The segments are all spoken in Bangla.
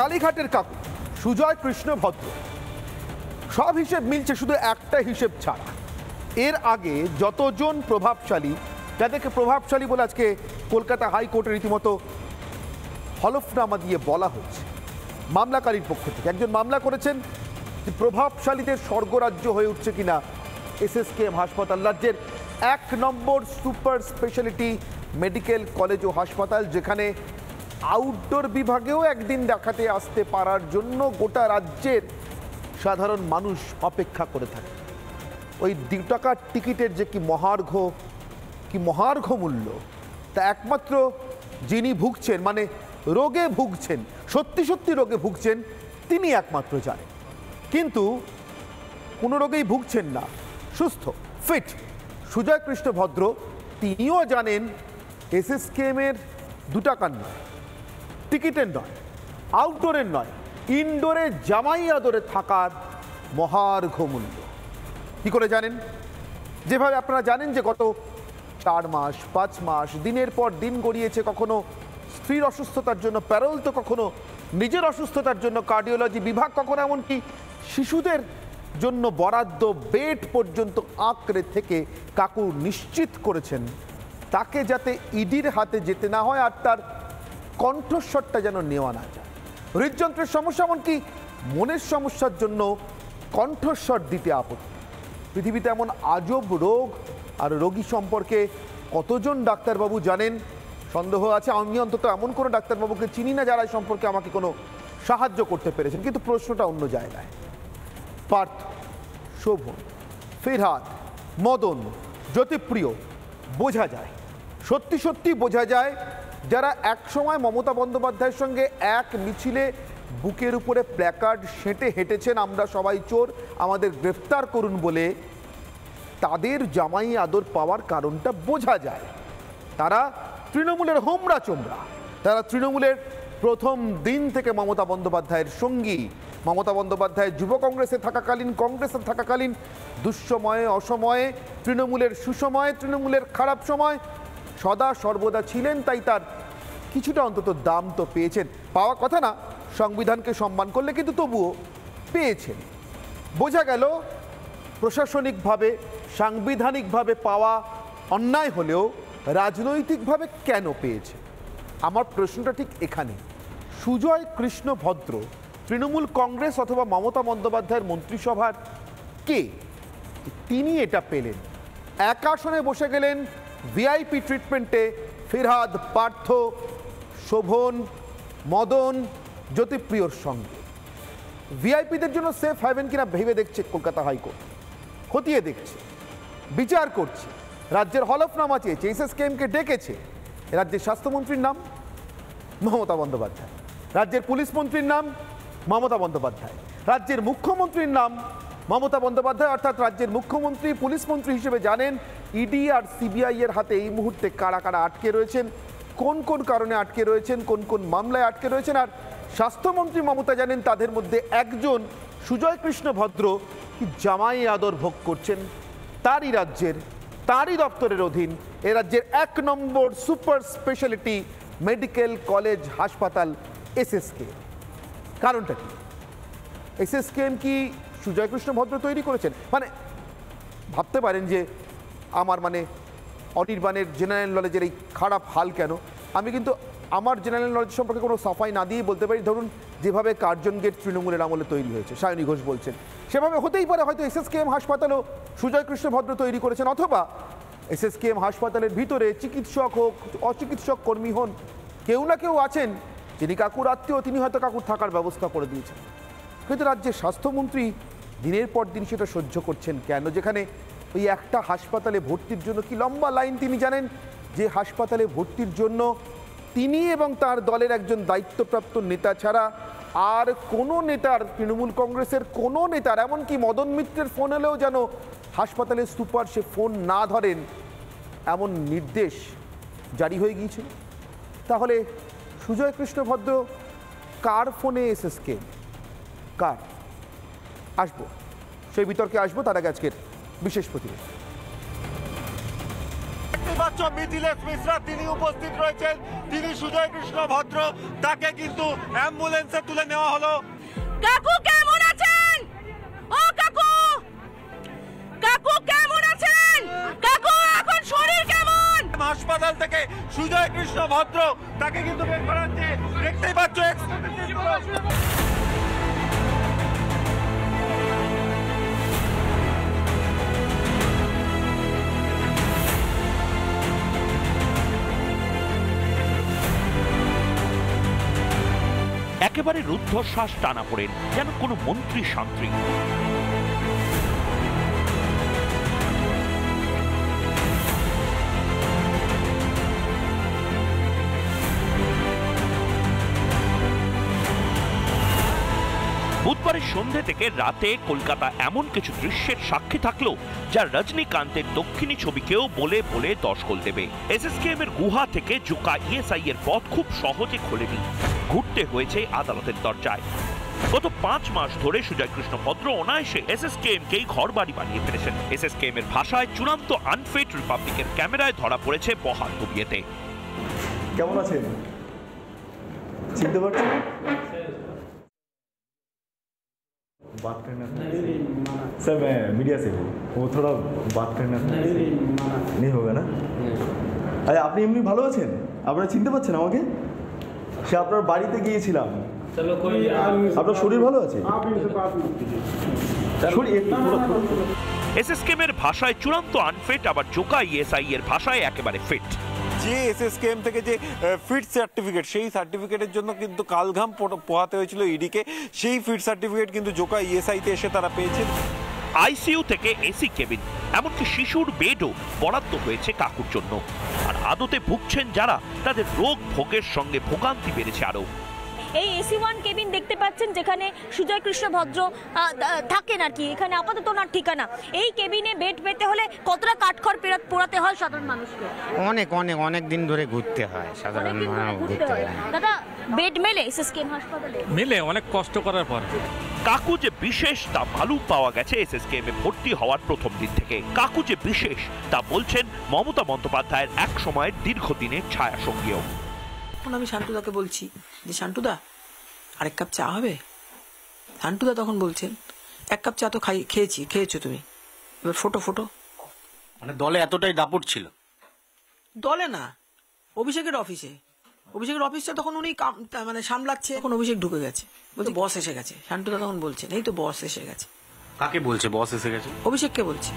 কালীঘাটের কাকু সুজয় কৃষ্ণ ভদ্র সব হিসেব মিলছে, শুধু একটা হিসেব ছাড়া। এর আগে যতজন প্রভাবশালী, যাদেরকে প্রভাবশালী বলে আজকে কলকাতা হাইকোর্টে রীতিমতো হলফনামা দিয়ে বলা হচ্ছে মামলাকারীর পক্ষ থেকে, একজন মামলা করেছেন যে প্রভাবশালীদের স্বর্গরাজ্য হয়ে উঠছে কিনা এসএসকেএম হাসপাতাল, রাজ্যের 1 নম্বর সুপার স্পেশালিটি মেডিকেল কলেজ ও হাসপাতাল, যেখানে আউটডোর বিভাগেও একদিন দেখাতে আসতে পারার জন্য গোটা রাজ্যের সাধারণ মানুষ অপেক্ষা করে থাকে। ওই 2 টাকার টিকিটের যে কি মহার্ঘ মূল্য, তা একমাত্র যিনি ভুগছেন, মানে রোগে ভুগছেন, সত্যি সত্যি রোগে ভুগছেন, তিনি একমাত্র জানেন। কিন্তু কোনো রোগেই ভুগছেন না, সুস্থ ফিট সুজয় কৃষ্ণ ভদ্র তিনিও জানেন এসএসকেএমের 2 টাকার নয়, টিকিটের নয়, আউটডোরের নয়, ইনডোরে জামাই আদরে থাকার মহার্ঘ মূল্য। কি করে জানেন? যেভাবে আপনারা জানেন যে গত 4 মাস 5 মাস দিনের পর দিন গড়িয়েছে, কখনো স্ত্রীর অসুস্থতার জন্য প্যারোল, তো কখনো নিজের অসুস্থতার জন্য কার্ডিওলজি বিভাগ, কখনো এমনকি শিশুদের জন্য বরাদ্দ বেড পর্যন্ত আঁকড়ে থেকে কাকু নিশ্চিত করেছেন তাকে যাতে ইডির হাতে যেতে না হয়, আর তার কণ্ঠস্বরটা যেন নেওয়া না যায়। হৃদযন্ত্রের সমস্যা, এমনকি মনের সমস্যার জন্য কণ্ঠস্বর দিতে আপত্তি। পৃথিবীতে এমন আজব রোগ আর রোগী সম্পর্কে কতজন ডাক্তারবাবু জানেন সন্দেহ আছে। আমি অন্তত এমন কোনো ডাক্তারবাবুকে চিনি না যারা এই সম্পর্কে আমাকে কোনো সাহায্য করতে পেরেছেন। কিন্তু প্রশ্নটা অন্য জায়গায়। পার্থ, শোভন, ফিরহাদ, মদন, জ্যোতিপ্রিয়, বোঝা যায়, সত্যি সত্যি বোঝা যায়, যারা একসময় মমতা বন্দ্যোপাধ্যায়ের সঙ্গে এক মিছিলে বুকের উপরে প্ল্যাকার্ড সেঁটে হেঁটেছেন, আমরা সবাই চোর, আমাদের গ্রেফতার করুন বলে, তাদের জামাই আদর পাওয়ার কারণটা বোঝা যায়। তারা তৃণমূলের হোমরা চোমরা, তারা তৃণমূলের প্রথম দিন থেকে মমতা বন্দ্যোপাধ্যায়ের সঙ্গী। মমতা বন্দ্যোপাধ্যায় যুব কংগ্রেসে থাকাকালীন দুঃসময়ে অসময়ে, তৃণমূলের সুসময়ে, তৃণমূলের খারাপ সময় সদা সর্বদা ছিলেন। তাই তার কিছুটা অন্তত দাম তো পেয়েছেন, পাওয়া কথা না, সংবিধানকে সম্মান করলে, কিন্তু তবুও পেয়েছেন। বোঝা গেল প্রশাসনিকভাবে সাংবিধানিকভাবে পাওয়া অন্যায় হলেও রাজনৈতিকভাবে কেন পেয়েছে। আমার প্রশ্নটা ঠিক এখানে। সুজয় কৃষ্ণ ভদ্র তৃণমূল কংগ্রেস অথবা মমতা বন্দ্যোপাধ্যায়ের মন্ত্রিসভার কে? তিনি এটা পেলেন। এক আসনে বসে গেলেন ভিআইপি ট্রিটমেন্টে ফিরহাদ, পার্থ, শোভন, মদন, জ্যোতিপ্রিয়র সঙ্গে। ভিআইপিদের জন্য সেফ হ্যাভেন কিনা ভেবে দেখছে কলকাতা হাইকোর্ট, খতিয়ে দেখছে, বিচার করছে, রাজ্যের হলফনামা চেয়েছে, এসএসকেএমকে ডেকেছে। রাজ্যের স্বাস্থ্যমন্ত্রীর নাম মমতা বন্দ্যোপাধ্যায়, রাজ্যের পুলিশ মন্ত্রীর নাম মমতা বন্দ্যোপাধ্যায়, রাজ্যের মুখ্যমন্ত্রীর নাম মমতা বন্দ্যোপাধ্যায়। অর্থাৎ রাজ্যের মুখ্যমন্ত্রী পুলিশ মন্ত্রী হিসেবে জানেন ইডি আর সিবিআই এর হাতে এই মুহূর্তে কারা কারা আটকে রয়েছেন, কোন কোন কারণে আটকে রয়েছেন, কোন কোন মামলায় আটকে রয়েছেন। আর স্বাস্থ্যমন্ত্রী মমতা জানেন তাদের মধ্যে একজন সুজয় কৃষ্ণ ভদ্র কি জামাই আদর ভোগ করছেন তারই রাজ্যের, তারই দপ্তরের অধীন এ রাজ্যের 1 নম্বর সুপার স্পেশালিটি মেডিকেল কলেজ হাসপাতাল এসএসকেএম। কারণটা কি? এসএসকেএম কি সুজয় কৃষ্ণ ভদ্র তৈরি করেছেন? মানে ভাবতে পারেন যে আমার অনির্বাণের জেনারেল নলেজের এই খারাপ হাল কেন। আমি কিন্তু আমার জেনারেল নলেজ সম্পর্কে কোনো সাফাই না দিয়েই বলতে পারি, ধরুন যেভাবে কার্জন গেট তৃণমূলের আমলে তৈরি হয়েছে, সায়নী ঘোষ বলছেন, সেভাবে হতেই পারে হয়তো এসএসকেএম হাসপাতালও সুজয় কৃষ্ণ ভদ্র তৈরি করেছেন। অথবা এসএসকেএম হাসপাতালের ভিতরে চিকিৎসক হোক, অচিকিৎসক কর্মী হন, কেউ না কেউ আছেন যিনি কাকুর আত্মীয়, তিনি হয়তো কাকুর থাকার ব্যবস্থা করে দিয়েছেন। কিন্তু রাজ্যের স্বাস্থ্যমন্ত্রী দিনের পর দিন সেটা সহ্য করছেন কেন? যেখানে ওই একটা হাসপাতালে ভর্তির জন্য কি লম্বা লাইন, তিনি জানেন যে হাসপাতালে ভর্তির জন্য তিনি এবং তার দলের একজন দায়িত্বপ্রাপ্ত নেতা ছাড়া আর কোনো নেতার, তৃণমূল কংগ্রেসের কোনো নেতার, এমনকি মদন মিত্রের ফোন এলেও যেন হাসপাতালের সুপার সে ফোন না ধরেন, এমন নির্দেশ জারি হয়ে গিয়েছিল। তাহলে সুজয় কৃষ্ণ ভদ্র কার ফোনে এসএসকেএম, কার? আসবো সেই বিতর্কে, আসবো তার আগে আজকের বিশেষ প্রতিবেদন। দেখতে পাচ্ছ মিথিলেশ মিশ্রা তিনি উপস্থিত রয়েছেন, তিনি সুজয় কৃষ্ণ ভদ্র, তাকে কিন্তু অ্যাম্বুলেন্সে তুলে নেওয়া হলো। কাকু কেমন আছেন? ও কাকু, কাকু কেমন আছেন? কাকু এখন শরীর কেমন? হাসপাতাল থেকে সুজয় কৃষ্ণ ভদ্র তাকে কিন্তু বের করা হচ্ছে, দেখতেই পাচ্ছ। একেবারে রুদ্ধশ্বাস টানা পড়েন যেন কোনো মন্ত্রী শান্ত্রী। বুধবারের সন্ধে থেকে রাতে কলকাতা এমন কিছু দৃশ্যের সাক্ষী থাকলো যা রজনীকান্তের দক্ষিণী ছবিকেও বলে বলে দশকোল দেবে। এসএসকেএম এর গুহা থেকে জোকা ইএসআই এর পথ খুব সহজে খোলেনি, ঘুরতে হয়েছে আদালতের দরজায়। গত 5 মাস ধরে সুজয় কৃষ্ণ ভদ্র অনায়াসে এসএসকেএম কেই ঘর বাড়ি বানিয়ে ফেলেছেন। এসএসকেএম এর ভাষায় চূড়ান্ত আনফিট রিপাবলিকের ক্যামেরায় ধরা পড়েছে বহাল তবিয়েতে। কেমন আছেন? চিনতে পারছেন? बात करना सर, मैं मीडिया से हूँ, वो थोड़ा बात करना नहीं होगा ना? আরে আপনি এমনি ভালো আছেন? আপনারা চিনতে পারছেন আমাকে? সে আপনার বাড়িতে গিয়েছিলাম। আপনার শরীর ভালো আছে? এসএসকেএম এর ভাষায় চূড়ান্ত আনফিট, আবার জোকা ইএসআই এর ভাষায় একেবারে ফিট। যে এসএসকেএম থেকে যে ফিট সার্টিফিকেট, সেই সার্টিফিকেটের জন্য কিন্তু কালঘাম পোহাতে হয়েছিল ইডিকে। সেই ফিট সার্টিফিকেট কিন্তু জোকা ইএসআইতে এসে তারা পেয়েছে। আইসিইউ থেকে এসি কেবিন, এমনকি শিশুর বেডও বরাদ্দ হয়েছে কাকুর জন্য। আর আদতে ভুগছেন যারা, তাদের রোগ ভোগের সঙ্গে ভোগান্তি বেড়েছে আরো। এই AC1 কেবিন দেখতে পাচ্ছেন যেখানে সুজয় কৃষ্ণ ভদ্র থাকেন আর কি, এখানে আপাতত ওনার ঠিকানা। এই কেবিনে বেড পেতে হলে কতটা কাঠখড় পোড়াতে হয় সাধারণ মানুষকে? অনেক অনেক অনেক দিন ধরে ঘুরতে হয় সাধারণ মানুষ ঘুরতে হয়। দাদা, বেড মেলে এসএসকেএম হাসপাতালে? মেলে, অনেক কষ্ট করার পর। কাকু যে বিশেষ তা মালুম পাওয়া গেছে এসএসকেএম এ ভর্তি হওয়ার প্রথম দিন থেকে। কাকু যে বিশেষ তা বলছেন মমতা বন্দ্যোপাধ্যায়ের এক সময়ের দীর্ঘদিনের ছায়া সঙ্গীও। তখন আমি শান্তুদাকে বলছি যে শান্তুদা আরেক কাপ চা হবে? শান্তুদা তখন বলছেন 1 কাপ চা তো খেয়েছো তুমি, এবার ফটো। মানে দলে এতটাই দাপট ছিল? দলে না, অভিষেকের অফিসটা তখন উনি মানে সামলাচ্ছে। তখন অভিষেক ঢুকে গেছে, বলছে বস এসে গেছে। শান্তুদা তখন বলছেন এই তো বস এসে গেছে। কাকে বলছে বস এসে গেছে? অভিষেককে বলছে।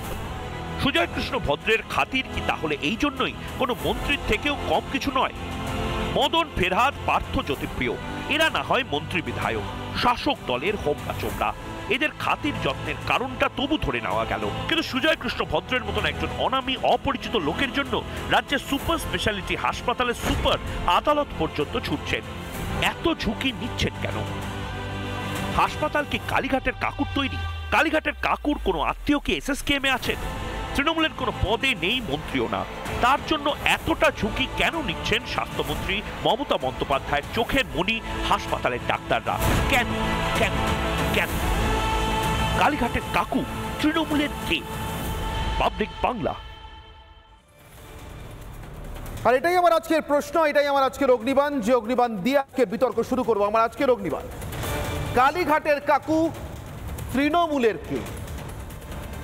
সুজয় কৃষ্ণ ভদ্রের খাতির কি তাহলে এই জন্যই কোনো মন্ত্রীর থেকেও কম কিছু নয়? মদন, ফেরহাদ, পার্থ, জ্যোতিপ্রিয় এরা না হয় মন্ত্রী বিধায়ক, শাসক দলের হোমরা চোমরা, এদের খাতির যত্নের কারণটা তবু ধরে নেওয়া গেল। কিন্তু সুজয় কৃষ্ণ ভদ্রের মতন একজন অনামী অপরিচিত লোকের জন্য রাজ্যের সুপার স্পেশালিটি হাসপাতালের সুপার আদালত পর্যন্ত ছুটছেন। এত ঝুঁকি নিচ্ছেন কেন? হাসপাতাল কি কালীঘাটের কাকুর তৈরি? কালীঘাটের কাকুর কোনো আত্মীয় কি এসএসকেএম এ আছেন? তৃণমূলের কোনো পদে নেই, মন্ত্রীও না। তার জন্য এতটা ঝুঁকি কেন নিচ্ছেন স্বাস্থ্যমন্ত্রী মমতা বন্দ্যোপাধ্যায়ের চোখের মণি হাসপাতালের ডাক্তাররা? কেন কেন কেন? কালীঘাটের কাকু তৃণমূলের কে? পাবলিক বাংলা। আর এটাই আমার আজকের প্রশ্ন, এটাই আমার আজকের অগ্নিবাণ, যে অগ্নিবাণ দিয়ে আজকের বিতর্ক শুরু করবো। আমার আজকের অগ্নিবাণ, কালীঘাটের কাকু তৃণমূলের কে?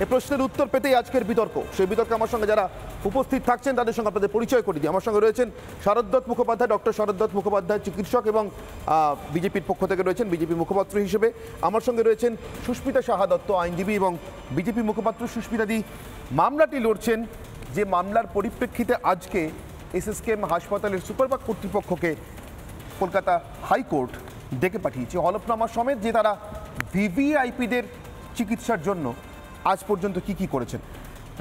এই প্রশ্নের উত্তর পেতেই আজকের বিতর্ক। সেই বিতর্কে আমার সঙ্গে যারা উপস্থিত থাকছেন তাদের সঙ্গে আপনাদের পরিচয় করে দিই। আমার সঙ্গে রয়েছেন শারদ মুখোপাধ্যায়, ডক্টর শারদ মুখোপাধ্যায়, চিকিৎসক এবং বিজেপির পক্ষ থেকে রয়েছেন বিজেপি মুখপাত্র হিসেবে। আমার সঙ্গে রয়েছেন সুস্মিতা সাহা দত্ত, আইনজীবী এবং বিজেপি মুখপাত্র। সুস্মিতাদি, মামলাটি লড়ছেন, যে মামলার পরিপ্রেক্ষিতে আজকে এসএসকেএম হাসপাতালের সুপারভাগ কর্তৃপক্ষকে কলকাতা হাইকোর্ট ডেকে পাঠিয়েছে হলফনামা সমেত, যে তারা ভিভিআইপিদের চিকিৎসার জন্য আজ পর্যন্ত কি করেছেন।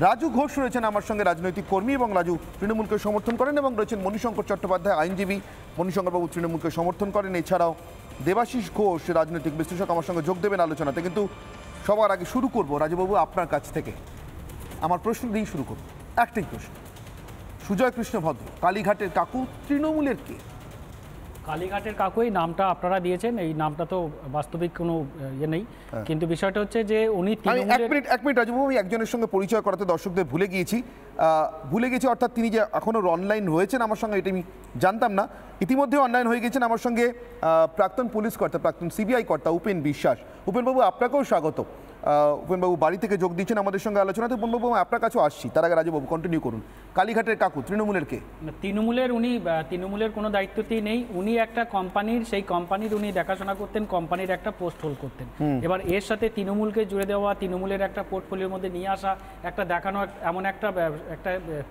রাজু ঘোষ রয়েছেন আমার সঙ্গে, রাজনৈতিক কর্মী, এবং রাজু তৃণমূলকে সমর্থন করেন, এবং রয়েছেন মণিশঙ্কর চট্টোপাধ্যায়, আইনজীবী। মণিশঙ্করবাবু তৃণমূলকে সমর্থন করেন। এছাড়াও দেবাশিস ঘোষ, রাজনৈতিক বিশ্লেষক, আমার সঙ্গে যোগ দেবেন আলোচনাতে। কিন্তু সবার আগে শুরু করব রাজুবাবু আপনার কাছ থেকে। আমার প্রশ্ন দিয়েই শুরু করব, একটাই প্রশ্ন। সুজয় কৃষ্ণ ভদ্র, কালীঘাটের কাকু, তৃণমূলের কে? কালীঘাটের কাকুই নামটা আপনারা দিয়েছেন, এই নামটা তো বাস্তবিক কোনো ইয়ে নেই, কিন্তু বিষয়টা হচ্ছে যে উনি এক মিনিট রাজুবাবু, আমি একজনের সঙ্গে পরিচয় করাতে দর্শকদের ভুলে গেছি, অর্থাৎ তিনি যে এখনো অনলাইন রয়েছেন আমার সঙ্গে, এটা আমি জানতাম না। ইতিমধ্যে অনলাইন হয়ে গেছেন আমার সঙ্গে প্রাক্তন পুলিশ কর্তা, প্রাক্তন সিবিআই কর্তা উপেন বিশ্বাস। উপেনবাবু, আপনাকেও স্বাগত। উপেনবাবু বাড়ি থেকে যোগ দিচ্ছেন আমাদের সঙ্গে আলোচনাতে। উপেনবাবু, আপনার কাছেও আসছি, তার আগে রাজুবাবু কন্টিনিউ করুন। কালীঘাটের কাকু তৃণমূলের কে? তৃণমূলের কোনো দায়িত্বই নেই, উনি একটা কোম্পানির, সেই কোম্পানির উনি দেখাশোনা করতেন, কোম্পানির একটা পোস্ট হোল্ড করতেন। এবার এর সাথে তৃণমূলকে জুড়ে দেওয়া, তৃণমূলের একটা পোর্টফোলিওর মধ্যে নিয়ে আসা, একটা দেখানো, এমন একটা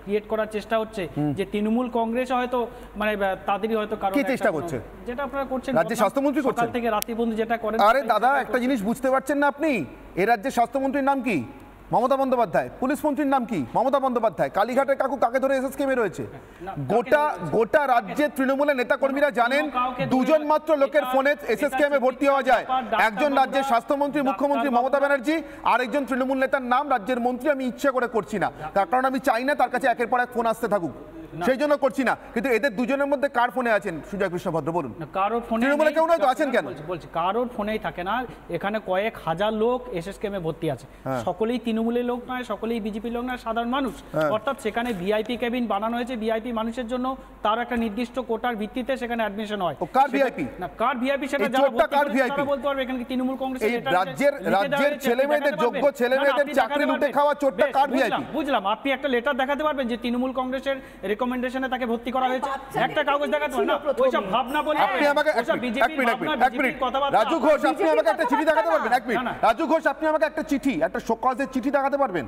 ক্রিয়েট করার চেষ্টা হচ্ছে যে তৃণমূল কংগ্রেস হয়তো মানে তাদেরই হয়তো কারণ চেষ্টা করছে, যেটা আপনারা করছেন রাজ্যের স্বাস্থ্যমন্ত্রী করছেন থেকে রাতে বন্ধু যেটা করেন। আরে দাদা, একটা জিনিস বুঝতে পারছেন না আপনি? এই রাজ্যের স্বাস্থ্যমন্ত্রীর নাম কি? মমতা বন্দ্যোপাধ্যায়। পুলিশ মন্ত্রীর নাম কি? মমতা বন্দ্যোপাধ্যায়। কালীঘাটের কাকু কাকে ধরে এসএসকেমে রয়েছে? গোটা রাজ্যের তৃণমূলের নেতাকর্মীরা জানেন দুজন মাত্র লোকের ফোনে এসএসকেমে ভর্তি হওয়া যায়। একজন রাজ্যের স্বাস্থ্যমন্ত্রী মুখ্যমন্ত্রী মমতা ব্যানার্জি, আরেকজন তৃণমূল নেতার নাম রাজ্যের মন্ত্রী। আমি ইচ্ছা করে করছি না, তার কারণ আমি চাই না তার কাছে একের পর এক ফোন আসতে থাকুক, সেই জন্য করছি না। কিন্তু এদের দুজনের মধ্যে কার ফোনে আছেন সুজয় কৃষ্ণ ভদ্র বলুন? কারোর ফোনে তৃণমূলে কেউ নয় তো, আছেন কেন? বলছি কারোর ফোনেই থাকে না। এখানে কয়েক হাজার লোক এসএসকেমে ভর্তি আছে, সকলেই তৃণমূলের লোক নয়, সকলেই বিজেপির লোক নয়, সাধারণ মানুষ। অর্থাৎ সেখানে ভিআইপি কেবিন বানানো হয়েছে ভিআইপি মানুষের জন্য, তার একটা নির্দিষ্ট কোটার ভিত্তিতে সেখানে অ্যাডমিশন হয়। কার ভিআইপি? না, কার ভিআইপি সেটা যারা বলতে পারবে। এখানে কি তৃণমূল কংগ্রেস রাজ্যের ছেলেমেয়েদের, যোগ্য ছেলেমেয়েদের চাকরি লুটে খাওয়া চোরটা কার ভিআইপি? বুঝলাম, আপনি একটা লেটার দেখাতে পারবেন যে তৃণমূল কংগ্রেসের রেকমেন্ডেশনে তাকে ভর্তি করা হয়েছে? একটা কাগজ দেখাতে পারবেন না? ওইসব ভাবনা বলে আপনি আমাকে এক মিনিট রাজু ঘোষ, আপনি আমাকে একটা চিঠি দেখাতে পারবেন? এক মিনিট রাজু ঘোষ, আপনি আমাকে একটা চিঠি, একটা শোকজের চিঠি দেখাতে পারবেন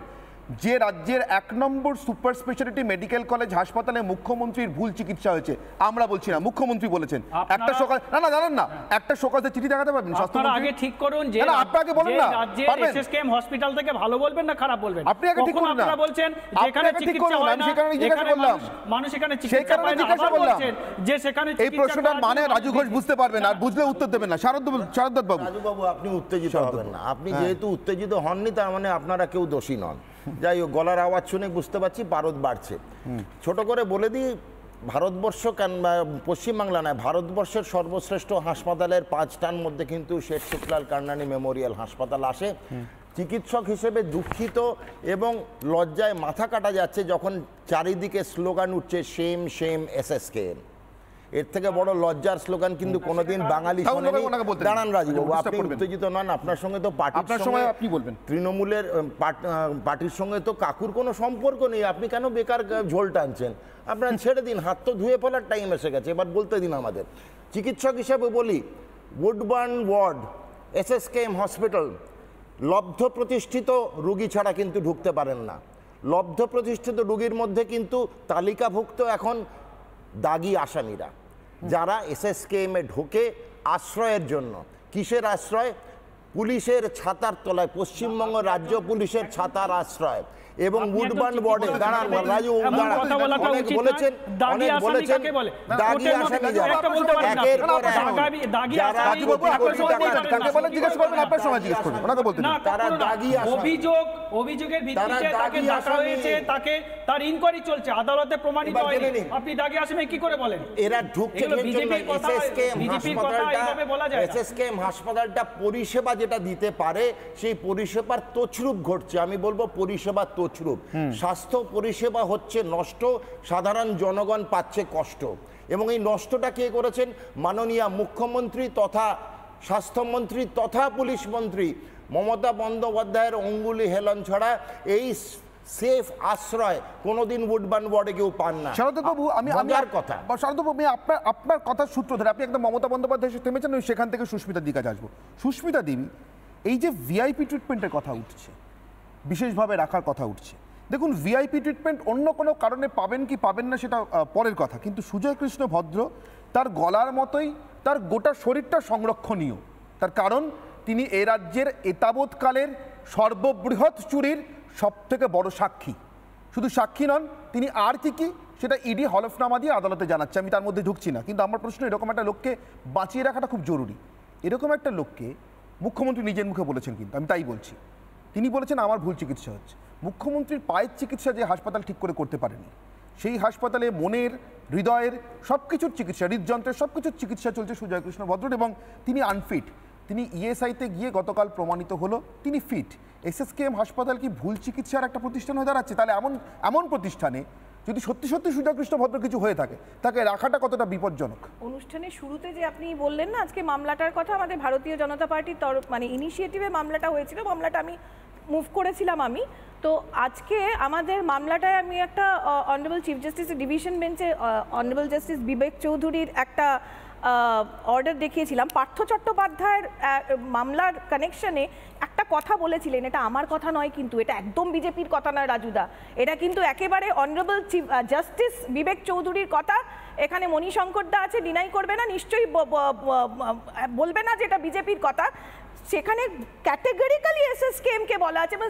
যে রাজ্যের 1 নম্বর সুপার স্পেশালিটি মেডিকেল কলেজ হাসপাতালে মুখ্যমন্ত্রীর ভুল চিকিৎসা হয়েছে? আমরা বলছি না, মুখ্যমন্ত্রী বলেছেন। একটা সকাল না জানেন না, একটা সকালের চিঠি দেখাতে পারবেন? আপনারা আগে ঠিক করুন যে আপনাকে বলুন না, রাজ্যের এসএসকেএম হসপিটাল থেকে ভালো বলবেন না খারাপ বলবেন? আপনি আগে ঠিক করুন না। আপনারা বলছেন যেখানে চিকিৎসা হয় না, সেখানে জিজ্ঞাসা করলাম, মানুষ এখানে চিকিৎসা পায় না, আবার বলছেন যে সেখানে এই প্রশ্নটার মানে রাজু ঘোষ বুঝতে পারবেন না, আর বুঝলে উত্তর দেবেন না। শারদ বাবু। রাজু বাবু, আপনি উত্তেজিত হবেন না। আপনি যেহেতু উত্তেজিত হননি, তার মানে আপনারা কেউ দোষী নন। যাই হোক, গলার আওয়াজ শুনে বুঝতে পারছি পারদ বাড়ছে। ছোট করে বলে দিই, ভারতবর্ষ পশ্চিমবাংলা নয়, ভারতবর্ষের সর্বশ্রেষ্ঠ হাসপাতালের 5টার মধ্যে কিন্তু শেঠ শুক্লাল কারনানি মেমোরিয়াল হাসপাতাল আসে। চিকিৎসক হিসেবে দুঃখিত এবং লজ্জায় মাথা কাটা যাচ্ছে যখন চারিদিকে স্লোগান উঠছে সেম সেম এসএসকেএম। এর থেকে বড় লজ্জার স্লোগান কিন্তু কোনোদিন বাঙালি শোনেনি। দাঁড়ান রাজুবাবু, আপনি উত্তেজিত নন, আপনার সঙ্গে তো তৃণমূলের পার্টির সঙ্গে তো কাকুর কোনো সম্পর্ক নেই, আপনি কেন বেকার ঝোল টানছেন? আপনার ছেড়ে দিন, হাত তো ধুয়ে ফেলার টাইম এসে গেছে, এবার বলতে দিন আমাদের। চিকিৎসক হিসেবে বলি, উডবার্ন ওয়ার্ড এসএসকেএম হসপিটাল লব্ধ প্রতিষ্ঠিত রুগী ছাড়া কিন্তু ঢুকতে পারেন না। লব্ধ প্রতিষ্ঠিত রুগীর মধ্যে কিন্তু তালিকাভুক্ত এখন দাগি আসামিরা, যারা এসএসকেএমে ঢোকে আশ্রয়ের জন্য। কিসের আশ্রয়? পুলিশের ছাতার তলায়, পশ্চিমবঙ্গ রাজ্য পুলিশের ছাতার আশ্রয়। এবং উডবার্ন ওয়ার্ডে দাঁড়ান রাজু, অনেক বলেছেন দাগি আসামি যারা, একের পর তারা দাগি অভিযোগের ভিত্তিতে তাকে ডাকা হয়েছে, তাকে তার ইনকোয়ারি চলছে, আদালতে প্রমাণিত হয়নি, আপনি দাগি আসামি কি করে বলেন? এরা ঢুকছে এসএসকেএম হাসপাতালটা পরিষেবা যেটা দিতে পারে সেই পরিষেবার তছরূপ ঘটছে। আমি বলবো পরিষেবা তছরূপ। স্বাস্থ্য পরিষেবা হচ্ছে নষ্ট, সাধারণ জনগণ পাচ্ছে কষ্ট। এবং এই নষ্টটা কে করেছেন? মাননীয় মুখ্যমন্ত্রী তথা স্বাস্থ্যমন্ত্রী তথা পুলিশ মন্ত্রী মমতা বন্দ্যোপাধ্যায়ের অঙ্গুলি হেলন ছাড়া এই সেফ আশ্রয় কোনোদিন উডবার্ন ওয়ার্ডে কেউ পান না। শারদবাবু, আপনার কথার সূত্র ধরে আপনি একদম মমতা বন্দ্যোপাধ্যায় থেমেছেন, সেখান থেকে সুস্মিতা দিকে আসবো। সুস্মিতা দেবী, এই যে ভিআইপি ট্রিটমেন্টের কথা উঠছে, বিশেষভাবে রাখার কথা উঠছে, দেখুন ভিআইপি ট্রিটমেন্ট অন্য কোনো কারণে পাবেন কি পাবেন না সেটা পরের কথা, কিন্তু সুজয় কৃষ্ণ ভদ্র তার গলার মতোই তার গোটা শরীরটা সংরক্ষণীয়। তার কারণ তিনি এ রাজ্যের এতাবৎকালের সর্ববৃহৎ চুরির সবথেকে বড় সাক্ষী। শুধু সাক্ষী নন, তিনি আর কি সেটা ইডি হলফনামা দিয়ে আদালতে জানাচ্ছে, আমি তার মধ্যে ঢুকছি না। কিন্তু আমার প্রশ্ন, এরকম একটা লোককে বাঁচিয়ে রাখাটা খুব জরুরি। এরকম একটা লোককে মুখ্যমন্ত্রী নিজের মুখে বলেছেন, কিন্তু আমি তাই বলছি, তিনি বলেছেন আমার ভুল চিকিৎসা হচ্ছে। মুখ্যমন্ত্রীর পায়ের চিকিৎসা যে হাসপাতাল ঠিক করে করতে পারেনি, সেই হাসপাতালে মনের, হৃদয়ের সব কিছুর চিকিৎসা, হৃদযন্ত্রের সব কিছুর চিকিৎসা চলছে সুজয় কৃষ্ণ ভদ্রের, এবং তিনি আনফিট। তিনি ইএসআইতে গিয়ে গতকাল প্রমাণিত হলো তিনি ফিট। এসএসকেএম হাসপাতাল কি ভুল চিকিৎসার একটা প্রতিষ্ঠান হয়ে দাঁড়াচ্ছে? তাহলে এমন প্রতিষ্ঠানে যদি সত্যি সত্যি সুজয় কৃষ্ণ ভদ্র কিছু হয়ে থাকে, তাকে রাখাটা কতটা বিপজ্জনক? অনুষ্ঠানের শুরুতে যে আপনি বললেন না আজকে মামলাটার কথা, আমাদের ভারতীয় জনতা পার্টির মানে ইনিশিয়েটিভে মামলাটা হয়েছিল, মামলাটা আমি মুভ করেছিলাম আমি। তো আজকে আমাদের মামলাটায় আমি একটা অনারেবল চিফ জাস্টিসের ডিভিশন বেঞ্চে অনারেবল জাস্টিস বিবেক চৌধুরীর একটা অর্ডার দেখিয়েছিলাম। পার্থ চট্টোপাধ্যায়ের মামলার কানেকশনে একটা কথা বলেছিলেন, এটা আমার কথা নয় কিন্তু, এটা একদম বিজেপির কথা নয় রাজুদা, এটা কিন্তু একেবারে অনারেবল চিফ জাস্টিস বিবেক চৌধুরীর কথা। এখানে মণিশঙ্কর দা আছে, ডিনাই করবে না, নিশ্চয়ই বলবে না যে এটা বিজেপির কথা। সেখানে ক্যাটেগরিক্যালি এসএসকেএমকে বলা আছে, এবং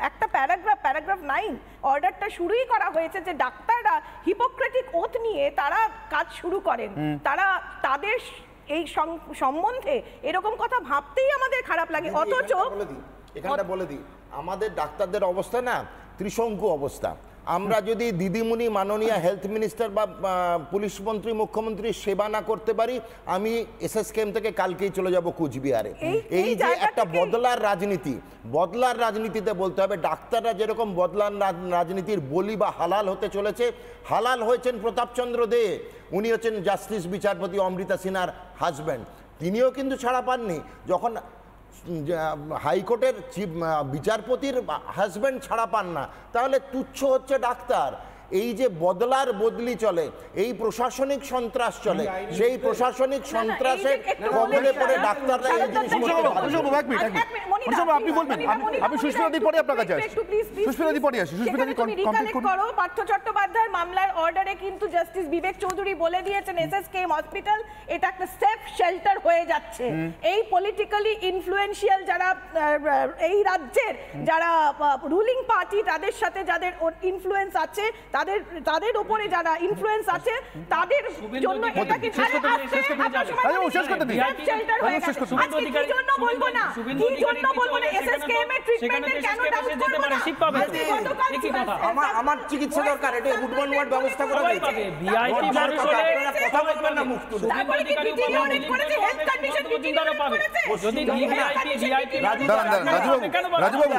একটা প্যারাগ্রাফ 9 অর্ডারটা শুরুই করা হয়েছে যে ডাক্তাররা হিপোক্রেটিক ওথ নিয়ে তারা কাজ শুরু করেন, তারা তাদের এই সম্বন্ধে এরকম কথা ভাবতেই আমাদের খারাপ লাগে। অথচ এখানটা বলে দিই, আমাদের ডাক্তারদের অবস্থা না ত্রিশঙ্কু অবস্থা। আমরা যদি দিদিমণি মাননীয় হেলথ মিনিস্টার বা পুলিশ মন্ত্রী, মুখ্যমন্ত্রীর সেবা না করতে পারি, আমি এসএসকেএম থেকে কালকেই চলে যাব কুচবিহারে। এই যে একটা বদলার রাজনীতিতে বলতে হবে, ডাক্তাররা যেরকম বদলার রাজনীতির বলি বা হালাল হতে চলেছে, হালাল হয়েছেন প্রতাপচন্দ্র দে, উনি হচ্ছেন জাস্টিস বিচারপতি অমৃতা সিনহার হাজব্যান্ড, তিনিও কিন্তু ছাড়া পাননি। যখন হাইকোর্টের বিচারপতির হাজব্যান্ড ছাড়া পান না, তাহলে তুচ্ছ হচ্ছে ডাক্তার। এই যে বদলি চলে, এই প্রশাসনিক সন্ত্রাস চলে, সেই প্রশাসনিক সন্ত্রাসের কবলে পড়ে ডাক্তাররা এই জিনিস আপনি বলবেন। আমি সুস্মিতাদি পরে আপনার কাছে আসি, সুস্মিতাদি পরে আসি। সুস্মিতাদি কমপ্লিট করো। পার্থ চট্টোপাধ্যায়ের মামলার অর্ডারে কিন্তু জাস্টিস বিবেক চৌধুরী বলে দিয়েছেন এসএসকেএম হসপিটাল এটা একটা সেফ শেল্টার হয়ে যাচ্ছে। এই পলিটিক্যালি ইনফ্লুয়েন্সিয়াল যারা এই রাজ্যের যারা রুলিং পার্টি, তাদের সাথে যাদের ইনফ্লুয়েন্স আছে, তাদের উপরে যারা ইনফ্লুয়েন্স আছে, তাদের জন্য এটা কি শেষ করতে দিই। আজকে কি জন্য বলবো না, এসএসকেএম এর ট্রিটমেন্টের কেন ডাউট করব না? আমার চিকিৎসা দরকার, এটা উডবন ওয়ার্ড ব্যবস্থা করা হয়েছে। ভিআইপি মানুষ হলে কথা বলবেন না মুখ তুলে। তারপরে কি ডিটি অডিট করেছে, হেলথ কন্ডিশন ডিটি অডিট করেছে। যদি ভিআইপি রাজুবাবু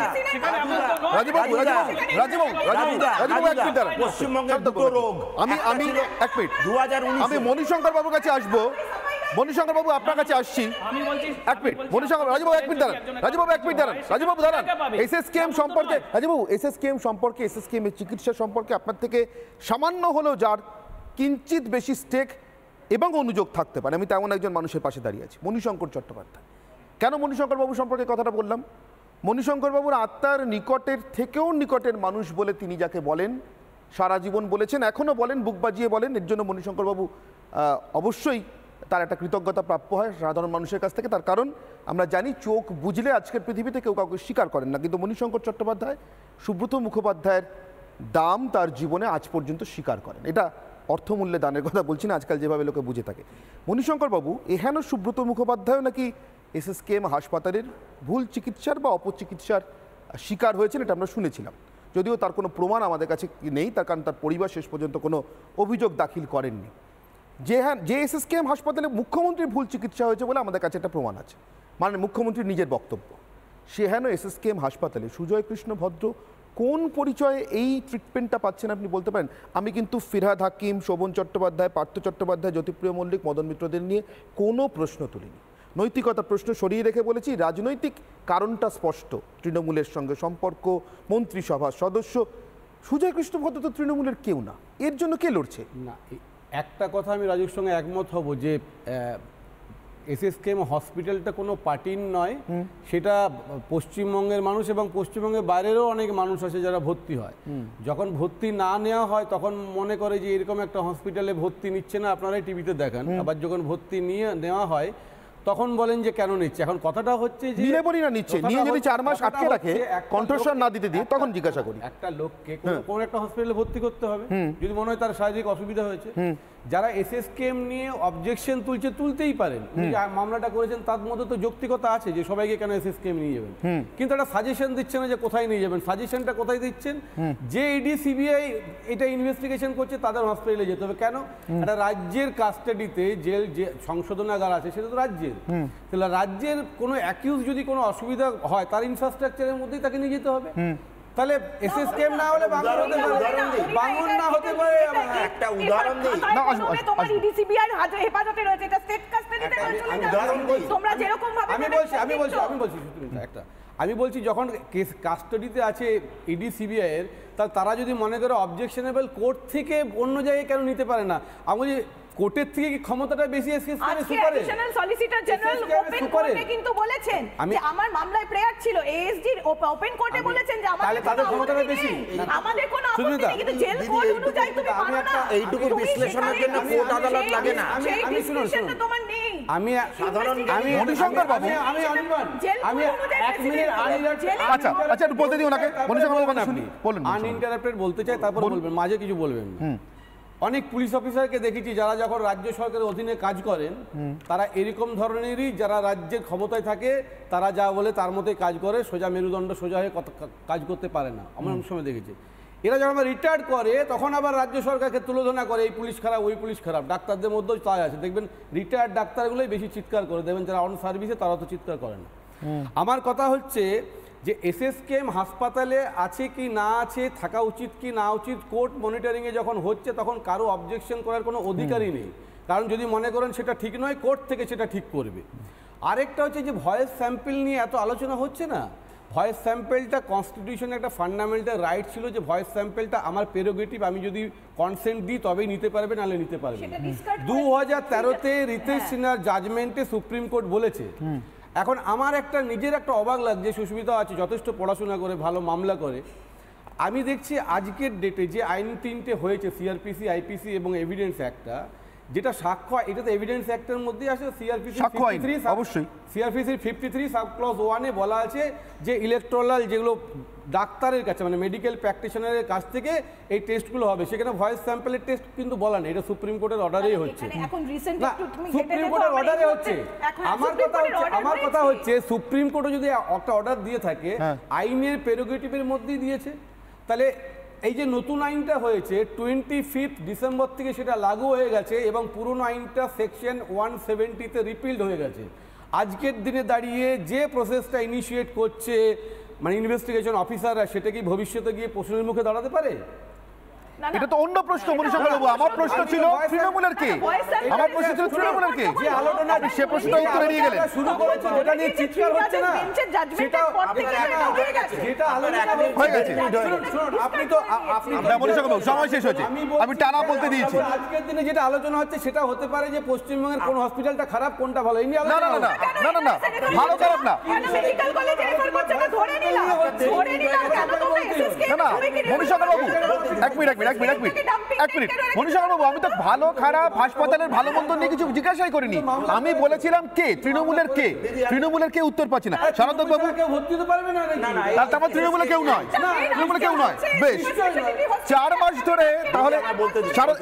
পশ্চিমবঙ্গের দুটো রোগ, আমি এক মিনিট 2019 আমি মণিশঙ্কর বাবুর কাছে আসবো। মণিশঙ্কর বাবু আপনার কাছে আসছি, এক মিনিট। মণিশঙ্কর রাজুবাবু এক মিনিট দাঁড়ান, রাজুবাবু এক মিনিট দাঁড়ান, রাজুবাবু দাঁড়ান। এসএসকেএম সম্পর্কে রাজুবাবু, এসএসকেএম সম্পর্কে, এসএসকেএম এর চিকিৎসা সম্পর্কে আপনার থেকে সামান্য হলেও যার কিঞ্চিত বেশি স্টেক এবং অনুযোগ থাকতে পারে, আমি তেমন একজন মানুষের পাশে দাঁড়িয়ে আছি, মণিশঙ্কর চট্টোপাধ্যায়। কেন মণিশঙ্কর বাবু সম্পর্কে কথাটা বললাম? মণিশঙ্কর বাবুর আত্মার নিকটের থেকেও নিকটের মানুষ বলে তিনি যাকে বলেন, সারা জীবন বলেছেন, এখনও বলেন, বুক বাজিয়ে বলেন। এর জন্য মণিশঙ্কর বাবু অবশ্যই তার একটা কৃতজ্ঞতা প্রাপ্য হয় সাধারণ মানুষের কাছ থেকে। তার কারণ আমরা জানি চোখ বুঝলে আজকের পৃথিবীতে কেউ কাউকে স্বীকার করেন না, কিন্তু মণিশঙ্কর চট্টোপাধ্যায় সুব্রত মুখোপাধ্যায়ের দাম তার জীবনে আজ পর্যন্ত স্বীকার করেন। এটা অর্থমূল্যে দানের কথা বলছি না, আজকাল যেভাবে লোকে বুঝে থাকে। মণিশঙ্কর বাবু এহেন সুব্রত মুখোপাধ্যায়ও নাকি এসএসকেএম হাসপাতালের ভুল চিকিৎসার বা অপচিকিৎসার শিকার হয়েছেন, এটা আমরা শুনেছিলাম। যদিও তার কোনো প্রমাণ আমাদের কাছে নেই, তার কারণ তার পরিবার শেষ পর্যন্ত কোনো অভিযোগ দাখিল করেননি। যে এসএসকেএম হাসপাতালে মুখ্যমন্ত্রীর ভুল চিকিৎসা হয়েছে বলে আমাদের কাছে একটা প্রমাণ আছে, মানে মুখ্যমন্ত্রীর নিজের বক্তব্য। সেহেন এসএসকেএম হাসপাতালে সুজয় কৃষ্ণ ভদ্র কোন পরিচয়ে এই ট্রিটমেন্টটা পাচ্ছেন আপনি বলতে পারেন? আমি কিন্তু ফিরহাদ হাকিম, শোভন চট্টোপাধ্যায়, পার্থ চট্টোপাধ্যায়, জ্যোতিপ্রিয় মল্লিক, মদন মিত্রদের নিয়ে কোনো প্রশ্ন তুলিনি। নৈতিকতার প্রশ্ন সরিয়ে রেখে বলেছি রাজনৈতিক কারণটা স্পষ্ট, তৃণমূলের সঙ্গে সম্পর্ক, মন্ত্রিসভার সদস্য। সুজয় কৃষ্ণ ভদ্র তো তৃণমূলের কেউ না, এর জন্য কে লড়ছে? না, একটা কথা আমি রাজুর সঙ্গে একমত হব যে এসএসকেএম হসপিটালটা কোনো পার্টির নয়, সেটা পশ্চিমবঙ্গের মানুষ এবং পশ্চিমবঙ্গের বাইরেরও অনেক মানুষ আছে যারা ভর্তি হয়। যখন ভর্তি না নেওয়া হয় তখন মনে করে যে এরকম একটা হসপিটালে ভর্তি নিচ্ছে না, আপনারাই টিভিতে দেখান। আবার যখন ভর্তি নেওয়া হয় তখন বলেন যে কেন নিচ্ছে। এখন কথাটা হচ্ছে যে নিচ্ছে, নিয়ে যদি 4 মাস আটকে রাখে, কণ্ঠস্বর না দিতে দিয়ে, তখন জিজ্ঞাসা করি একটা লোককে কোন একটা হসপিটালে ভর্তি করতে হবে যদি মনে হয় তার শারীরিক অসুবিধা হয়েছে। যারা এসএসকেএম নিয়ে অবজেকশন তুলতেই পারেন, উনি যে মামলাটা করেছেন তার মধ্যে তো যৌক্তিকতা আছে যে সবাইকে কেন এসএসকেএম নিয়ে যাবেন, কিন্তু একটা সাজেশন দিচ্ছেন না যে কোথায় নিয়ে যাবেন। সাজেশনটা কোথায় দিচ্ছেন? যে ইডি সিবিআই এটা ইনভেস্টিগেশন করছে তাদের হসপিটালে যেতে হবে। কেন? একটা রাজ্যের কাস্টাডিতে জেল যে সংশোধনাগার আছে সেটা তো রাজ্যের, তাহলে রাজ্যের কোনো অ্যাকিউজ যদি কোনো অসুবিধা হয় তার ইনফ্রাস্ট্রাকচারের মধ্যেই তাকে নিয়ে যেতে হবে। তাহলে এসএসকেএম না হলে বাঙন না হতে পারে। একটা উদাহরণ দিই, তোমার ইডি সিবিআই হেফাজতে রয়েছে, এটা স্টেট কাস্টাডিতে রয়েছে। তোমরা যেরকম ভাবে আমি বলছি যখন কেস কাস্টাডিতে আছে ইডি সিবিআই এর, তারা যদি মনে করে অবজেকশনেবল কোর্ট থেকে অন্য জায়গায় কেন নিতে পারে না? আমি কোর্টের থেকে কি ক্ষমতাটা বেশি এসএসকেএম সুপারে? অ্যাডিশনাল সলিসিটর জেনারেল ওপেন কোর্টে কিন্তু বলেছেন যে আমার মামলায় প্রেয়ার ছিল, এএসডি ওপেন কোর্টে বলেছেন যে আমাদের তাদের ক্ষমতাটা বেশি, আমাদের কোনো আপত্তি নেই, কিন্তু জেল কোড অনুযায়ী তুমি মানো না। এইটুকু বিশ্লেষণের জন্য কোর্ট আদালত লাগে না। আমি শুনুন তোমার নেই। আমি সাধারণ মণিশঙ্কর বাবু, আমি 1 মিনিট আচ্ছা একটু বলতে দিও ওনাকে। মণিশঙ্কর বাবু আপনি বলুন। আনইন্টারাপ্টেড বলতে চাই, তারপর বলবেন, মাঝে কিছু বলবেন না। অনেক পুলিশ অফিসারকে দেখেছি যারা যখন রাজ্য সরকারের অধীনে কাজ করেন তারা এরকম ধরনেরই, যারা রাজ্যের ক্ষমতায় থাকে তারা যা বলে তার মতোই কাজ করে, সোজা মেরুদণ্ড সোজা হয়ে কাজ করতে পারে না। আমরা অনেক সময় দেখেছি এরা যখন আবার রিটায়ার্ড করে তখন আবার রাজ্য সরকারকে তুলোধনা করে এই পুলিশ খারাপ ওই পুলিশ খারাপ। ডাক্তারদের মধ্যেও তাই আছে, দেখবেন রিটায়ার্ড ডাক্তারগুলোই বেশি চিৎকার করে, দেখবেন যারা অন সার্ভিসে তারা তো চিৎকার করে না। আমার কথা হচ্ছে যে এসএসকেএম হাসপাতালে আছে কি না আছে, থাকা উচিত কি না উচিত, কোর্ট মনিটরিংয়ে যখন হচ্ছে তখন কারো অবজেকশন করার কোনো অধিকারই নেই, কারণ যদি মনে করেন সেটা ঠিক নয় কোর্ট থেকে সেটা ঠিক করবে। আরেকটা হচ্ছে যে ভয়েস স্যাম্পল নিয়ে এত আলোচনা হচ্ছে না, ভয়েস স্যাম্পলটা কনস্টিটিউশনে একটা ফান্ডামেন্টাল রাইট ছিল যে ভয়েস স্যাম্পলটা আমার প্রেরোগেটিভ, আমি যদি কনসেন্ট দিই তবেই নিতে পারবে, নাহলে নিতে পারবে না। 2013-তে রিতেশ সিনহার জাজমেন্টে সুপ্রিম কোর্ট বলেছে। এখন আমার একটা নিজের একটা অবাক লাগছে, সুস্মিতা আছে যথেষ্ট পড়াশোনা করে ভালো মামলা করে, আমি দেখছি আজকের ডেটে যে আইন 3টে হয়েছে সিআরপিসি, আইপিসি এবং এভিডেন্স অ্যাক্টটা, যেটা সাক্ষ্য এটা তো এভিডেন্স অ্যাক্টের মধ্যেই আসে। সিআরপিসি অবশ্যই সিআরপিসির 53 সাব ক্লজ 1-এ বলা আছে যে ইলেকট্রাল যেগুলো ডাক্তারের কাছে মানে মেডিকেল প্র্যাকটিশনারের কাছ থেকে এই টেস্টগুলো হবে, সেখানে ভয়েস স্যাম্পলের টেস্ট কিন্তু বলা নেই, এটা সুপ্রিম কোর্টের অর্ডারেই হচ্ছে। সুপ্রিম কোর্টের অর্ডারে হচ্ছে। আমার কথা হচ্ছে সুপ্রিম কোর্টও যদি একটা অর্ডার দিয়ে থাকে আইনের প্রেরোগেটিভের মধ্যেই দিয়েছে, তাহলে এই যে নতুন আইনটা হয়েছে 25 ডিসেম্বর থেকে সেটা লাগু হয়ে গেছে এবং পুরনো আইনটা সেকশন 170-তে রিপিল্ড হয়ে গেছে। আজকের দিনে দাঁড়িয়ে যে প্রসেসটা ইনিশিয়েট করছে মানে ইনভেস্টিগেশন অফিসাররা, সেটা কি ভবিষ্যতে গিয়ে প্রশ্নের মুখে দাঁড়াতে পারে? এটা তো অন্য প্রশ্ন মনীষঙ্কর বাবু। আমার প্রশ্ন ছিল তৃণমূলের কে, আমার প্রশ্ন ছিল তৃণমূলের কে, যে আলোচনা সে প্রশ্নটা উত্তরে নিয়ে গেলেন। শুরু করেছে যেটা নিয়ে চিৎকার হচ্ছে না, সেটা যেটা আলোচনা হয়ে গেছে। আপনি তো মনীষঙ্কর বাবু সময় শেষ হয়েছে, আমি টানা বলতে দিয়েছি। আজকের দিনে যেটা আলোচনা হচ্ছে সেটা হতে পারে যে পশ্চিমবঙ্গের কোন হসপিটালটা খারাপ কোনটা ভালো, এই নিয়ে না না না না না না ভালো খারাপ না মেডিকেল কলেজে রেফার করছে না, ধরে নিলাম কেন তোমরা এসএসকে না মনীষঙ্কর বাবু এক মিনিট মনীষঙ্কর বাবু, আমি তো ভালো খারাপ হাসপাতালের ভালো মন্দ নিয়ে কিছু জিজ্ঞাসাই করিনি, আমি বলেছিলাম কে তৃণমূলের কে, তৃণমূলের কে উত্তর পাচ্ছি না। শারদত্ত বাবু ভর্তি তো পারবে না, তাহলে আমার তৃণমূলে কেউ নয়, তৃণমূলে কেউ নয়। বেশ 4 মাস ধরে তাহলে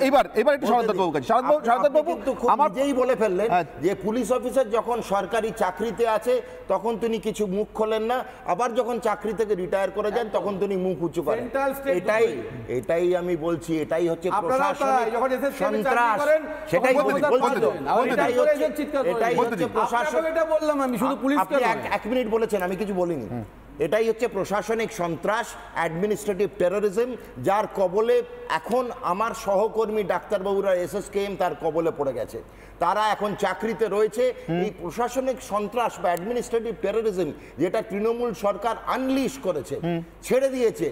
এবার একটু শারদত্ত বাবু কাছে। শারদত্ত বাবু আমার যেই বলে ফেললেন যে পুলিশ অফিসার যখন সরকারি চাকরিতে আছে তখন তিনি কিছু মুখ খোলেন না, আবার যখন চাকরি থেকে রিটায়ার করে যান তখন তিনি মুখ উঁচু করেন। এটাই আমি বলছি, এটাই হচ্ছে প্রশাসনিক সন্ত্রাস। সেটাই হচ্ছে প্রশাসন। এটা বললাম আমি, শুধু পুলিশ। আপনি 1 মিনিট বলেছেন, আমি কিছু বলিনি। এটাই হচ্ছে প্রশাসনিক সন্ত্রাস, অ্যাডমিনিস্ট্রেটিভ টেরোরিজম, যার কবলে এখন আমার সহকর্মী ডাক্তারবাবুরা এসএসকেএম তার কবলে পড়ে গেছে, তারা এখন চাকরিতে রয়েছে। এই প্রশাসনিক সন্ত্রাস বা অ্যাডমিনিস্ট্রেটিভ টেরোরিজম যেটা তৃণমূল সরকার আনলিশ করেছে, ছেড়ে দিয়েছে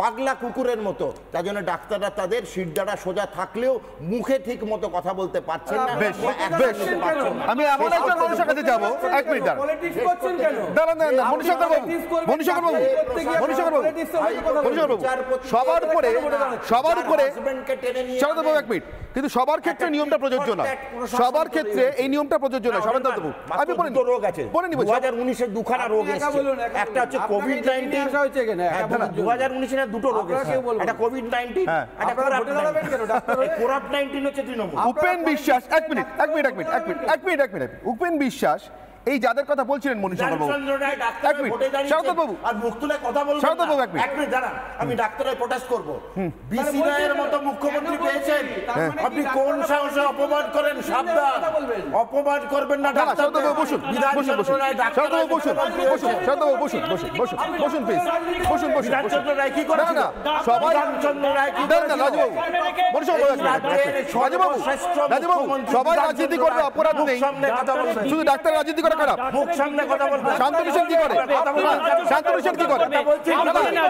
পাগলা কুকুরের মতো, তার জন্য ডাক্তাররা তাদের শিরদাঁড়া সোজা থাকলেও মুখে ঠিক মতো কথা বলতে পারছেন না। আমি এমন একজন মানুষের কাছে যাবো, 1 মিনিট দাঁড়ান, মনীষঙ্কর বাবু সবার উপরে শারদত্ত বাবু 1 মিনিট, কিন্তু সবার ক্ষেত্রে নিয়মটা প্রযোজ্য না, সবার ক্ষেত্রে এই নিয়মটা প্রযোজ্য না। শারদত্ত বাবু আমি রোগ আছে, 2019-এ দুখানা রোগ এসেছে, একটা হচ্ছে কোভিড-19, পলিটিশিয়ানের দুটো রোগ একটা কোভিড-19 একটা কোরাপ-19 হচ্ছে তৃণমূল। উপেন বিশ্বাস এক মিনিট উপেন বিশ্বাস এই যাদের কথা বলছিলেন মনীষবাবু এক মিনিট শারদবাবু আর মুখ তুলে কথা বলবেন শারদবাবু এক মিনিট দাঁড়ান আমি ডাক্তারের প্রোটেস্ট করব বিসি রায়ের মতো মুখ্যমন্ত্রী পেয়েছেন আপনি কোন সাহসে অপমান করেন সাবধান অপমান করবেন না ডাক্তার শারদবাবু বসুন শারদবাবু বসুন প্লিজ বসুন বিধানচন্দ্র রায় কি করেন না সবাই বিধানচন্দ্র রায় কি করেন রাজবাবু রাজবাবু সবাই রাজনীতি করবে অপরাধ নেই শুধু ডাক্তার রাজনীতি করে খারাপ মুখ সামনে কথা বলবেন শান্তনু সেন কি করে শান্তনু সেন কি করে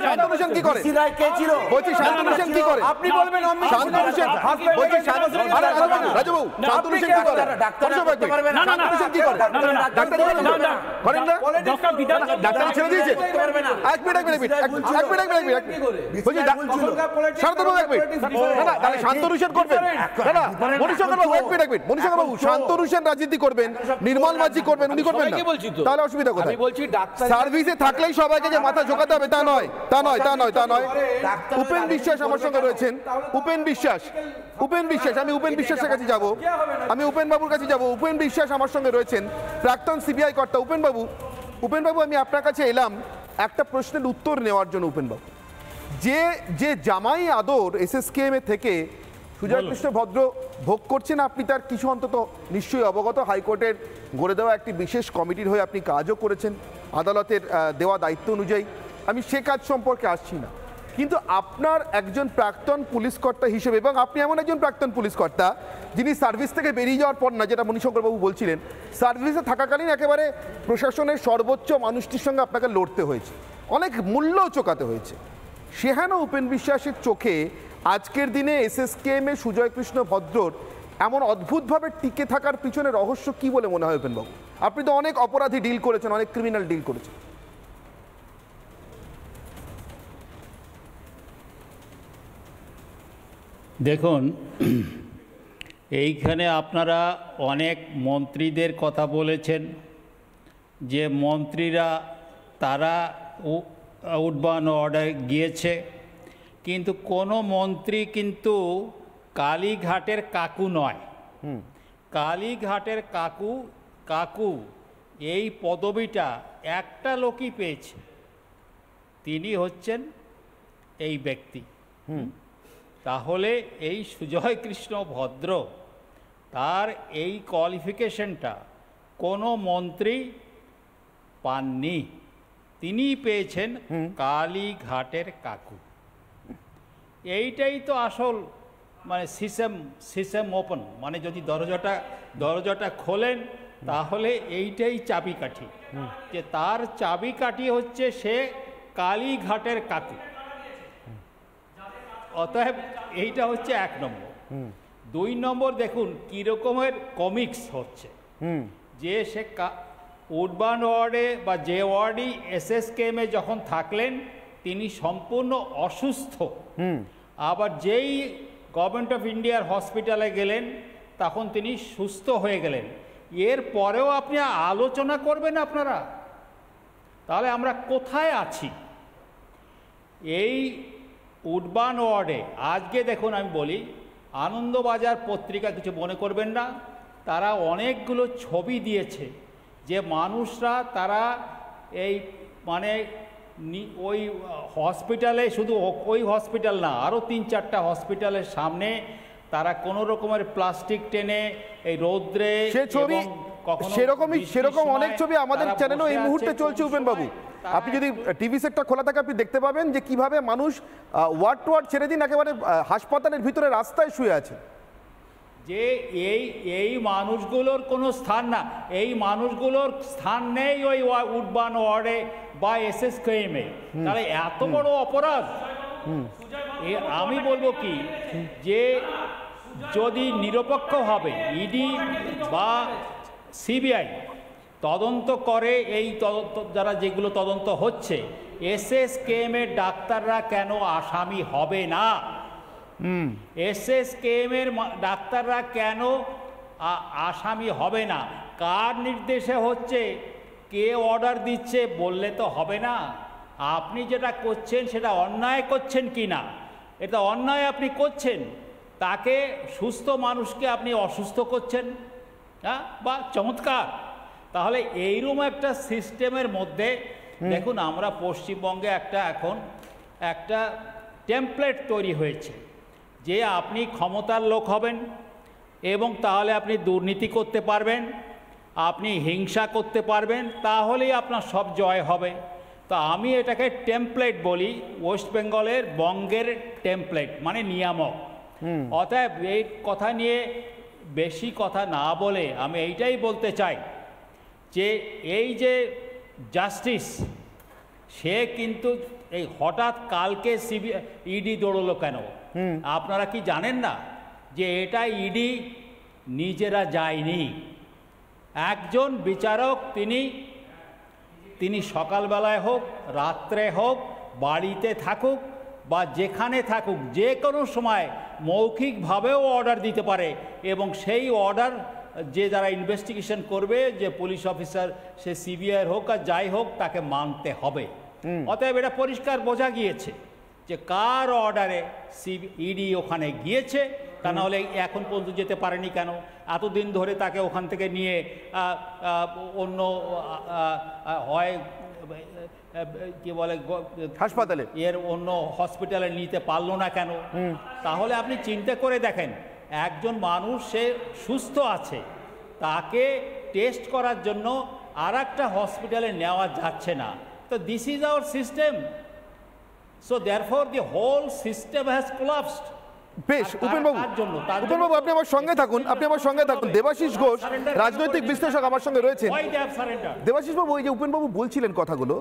শান্তনু সেন কি করে বলছি শান্তনু সেন কি করে আপনি বলবেন শান্তনু সেন বলছি রাজবাবু শান্তনু সেন কি করে শান্তনু সেন কি করে ডাক্তার করেন না ডাক্তার ছেড়ে দিয়েছে এক মিনিট বলছি শারদবাবু এক মিনিট না তাহলে শান্তনু সেন করবেন না মনীষবাবু এক মিনিট মনীষবাবু শান্তনু সেন রাজনীতি করবেন নির্মল মাঝি করবেন উনি করবেন না তাহলে অসুবিধা কোথায় আমি বলছি ডাক্তার সার্ভিসে থাকলেই সবাইকে যে মাথা ঝোকাতে হবে তা নয় উপেন বিশ্বাস আমার সঙ্গে রয়েছেন উপেন বিশ্বাস আমি উপেন বিশ্বাসের কাছে যাব আমি উপেন বাবুর কাছে যাব উপেন বিশ্বাস আমার সঙ্গে রয়েছেন প্রাক্তন সিবিআই কর্তা উপেন বাবু আমি আপনার কাছে এলাম একটা প্রশ্নের উত্তর নেওয়ার জন্য উপেন বাবু যে জামাই আদর এসএসকেএম এর থেকে সুজয় কৃষ্ণ ভদ্র ভোগ করছেন আপনি তার কিছু অন্তত নিশ্চয়ই অবগত হাইকোর্টের গড়ে দেওয়া একটি বিশেষ কমিটির হয়ে আপনি কাজও করেছেন আদালতের দেওয়া দায়িত্ব অনুযায়ী আমি সে কাজ সম্পর্কে আসছি না কিন্তু আপনার একজন প্রাক্তন পুলিশ কর্তা হিসেবে এবং আপনি এমন একজন প্রাক্তন পুলিশ কর্তা যিনি সার্ভিস থেকে বেরিয়ে যাওয়ার পর না যেটা মণিশঙ্করবাবু বলছিলেন সার্ভিসে থাকাকালীন একেবারে প্রশাসনের সর্বোচ্চ মানুষটির সঙ্গে আপনাকে লড়তে হয়েছে অনেক মূল্যও চোকাতে হয়েছে সেহেন উপেন বিশ্বাসের চোখে আজকের দিনে এসএসকেএম এ সুজয় কৃষ্ণ ভদ্রর এমন অদ্ভুতভাবে টিকে থাকার পিছনে রহস্য কি বলে মনে হয় উপেনবাবু আপনি তো অনেক অপরাধী ডিল করেছেন অনেক ক্রিমিনাল ডিল করেছেন দেখুন এইখানে আপনারা অনেক মন্ত্রীদের কথা বলেছেন যে মন্ত্রীরা তারা উডবান অর্ডার গিয়েছে কিন্তু কোনো মন্ত্রী কিন্তু কালীঘাটের কাকু নয় কালীঘাটের কাকু এই পদবিটা একটা লোকই পেয়েছে তিনি হচ্ছেন এই ব্যক্তি তাহলে এই সুজয় কৃষ্ণ ভদ্র তার এই কোয়ালিফিকেশনটা কোনো মন্ত্রী পাননি তিনি পেয়েছেন কালীঘাটের কাকু এইটাই তো আসল মানে সিস্টেম ওপেন মানে যদি দরজাটা খোলেন তাহলে এইটাই চাবিকাঠি যে তার চাবিকাঠি হচ্ছে সে কালীঘাটের কাকু অতএব এইটা হচ্ছে 1 নম্বর 2 নম্বর দেখুন কীরকমের কমিক্স হচ্ছে যে সে উডবান ওয়ার্ডে বা যে ওয়ার্ডই এসএসকেএম এ যখন থাকলেন তিনি সম্পূর্ণ অসুস্থ আবার যেই গভর্নমেন্ট অফ ইন্ডিয়ার হসপিটালে গেলেন তখন তিনি সুস্থ হয়ে গেলেন এর পরেও আপনি আলোচনা করবেন আপনারা তাহলে আমরা কোথায় আছি এই উডবান ওয়ার্ডে আজকে দেখুন আমি বলি আনন্দবাজার পত্রিকা কিছু মনে করবেন না তারা অনেকগুলো ছবি দিয়েছে যে মানুষরা তারা এই মানে ওই হসপিটালে শুধু ওই হসপিটাল না আরও 3-4টা হসপিটালের সামনে তারা কোনো রকমের প্লাস্টিক টেনে এই রৌদ্রে সেরকম অনেক ছবি আমাদের চ্যানেলও এই মুহূর্তে চলছে উপেনবাবু আপনি যদি টিভি সেটটা খোলা থাকে আপনি দেখতে পাবেন যে কিভাবে মানুষ ওয়ার্ড ছেড়ে দিন একেবারে হাসপাতালের ভিতরে রাস্তায় শুয়ে আছে যে এই মানুষগুলোর কোনো স্থান না এই মানুষগুলোর স্থান নেই ওই উডবান ওয়ার্ডে বা এসএসকেএমে তাহলে এত বড় অপরাধ আমি বলবো কি যে যদি নিরপেক্ষভাবে ইডি বা সিবিআই তদন্ত করে এই দ্বারা যেগুলো তদন্ত হচ্ছে এসএসকেএম এর ডাক্তাররা কেন আসামি হবে না এসএসকেএম এর ডাক্তাররা কেন আসামি হবে না কার নির্দেশে হচ্ছে কে অর্ডার দিচ্ছে বললে তো হবে না আপনি যেটা করছেন সেটা অন্যায় করছেন কি না। এটা অন্যায় আপনি করছেন, তাকে সুস্থ মানুষকে আপনি অসুস্থ করছেন, হ্যাঁ, বা চমৎকার। তাহলে এইরকম একটা সিস্টেমের মধ্যে দেখুন, আমরা পশ্চিমবঙ্গে এখন একটা টেমপ্লেট তৈরি হয়েছে যে আপনি ক্ষমতার লোক হবেন এবং তাহলে আপনি দুর্নীতি করতে পারবেন, আপনি হিংসা করতে পারবেন, তাহলেই আপনার সব জয় হবে। তো আমি এটাকে টেমপ্লেট বলি, ওয়েস্ট বেঙ্গলের বঙ্গের টেমপ্লেট মানে নিয়ামক। অতএব এই কথা নিয়ে বেশি কথা না বলে আমি এইটাই বলতে চাই যে এই যে জাস্টিস, সে কিন্তু এই হঠাৎ কালকে ইডি দৌড়লো কেন? আপনারা কি জানেন না যে এটা ইডি নিজেরা যায়নি? একজন বিচারক তিনি সকালবেলায় হোক, রাত্রে হোক, বাড়িতে থাকুক বা যেখানে থাকুক, যে কোনো সময় মৌখিকভাবেও অর্ডার দিতে পারে এবং সেই অর্ডার যারা ইনভেস্টিগেশন করবে, যে পুলিশ অফিসার, সে সিবিআই হোক আর যাই হোক, তাকে মানতে হবে। অতএব এটা পরিষ্কার বোঝা গিয়েছে যে কার অর্ডারে ইডি ওখানে গিয়েছে, তা নাহলে এখন পর্যন্ত যেতে পারেনি কেন? এতদিন ধরে তাকে ওখান থেকে নিয়ে অন্য হয় কি বলে হাসপাতালে, অন্য হসপিটালে নিতে পারলো না কেন? তাহলে আপনি চিন্তা করে দেখেন, একজন মানুষ সে সুস্থ আছে, তাকে টেস্ট করার জন্য আর একটা হসপিটালে নেওয়া যাচ্ছে না। তো this is our system. So therefore the whole system has collapsed. বেশ, উপেনবাবু, আপনি আমার সঙ্গে থাকুন, দেবাশিস ঘোষ রাজনৈতিক বিশ্লেষক আমার সঙ্গে রয়েছেন। দেবাশিস বাবু, এই যে উপেনবাবু বলছিলেন কথাগুলো,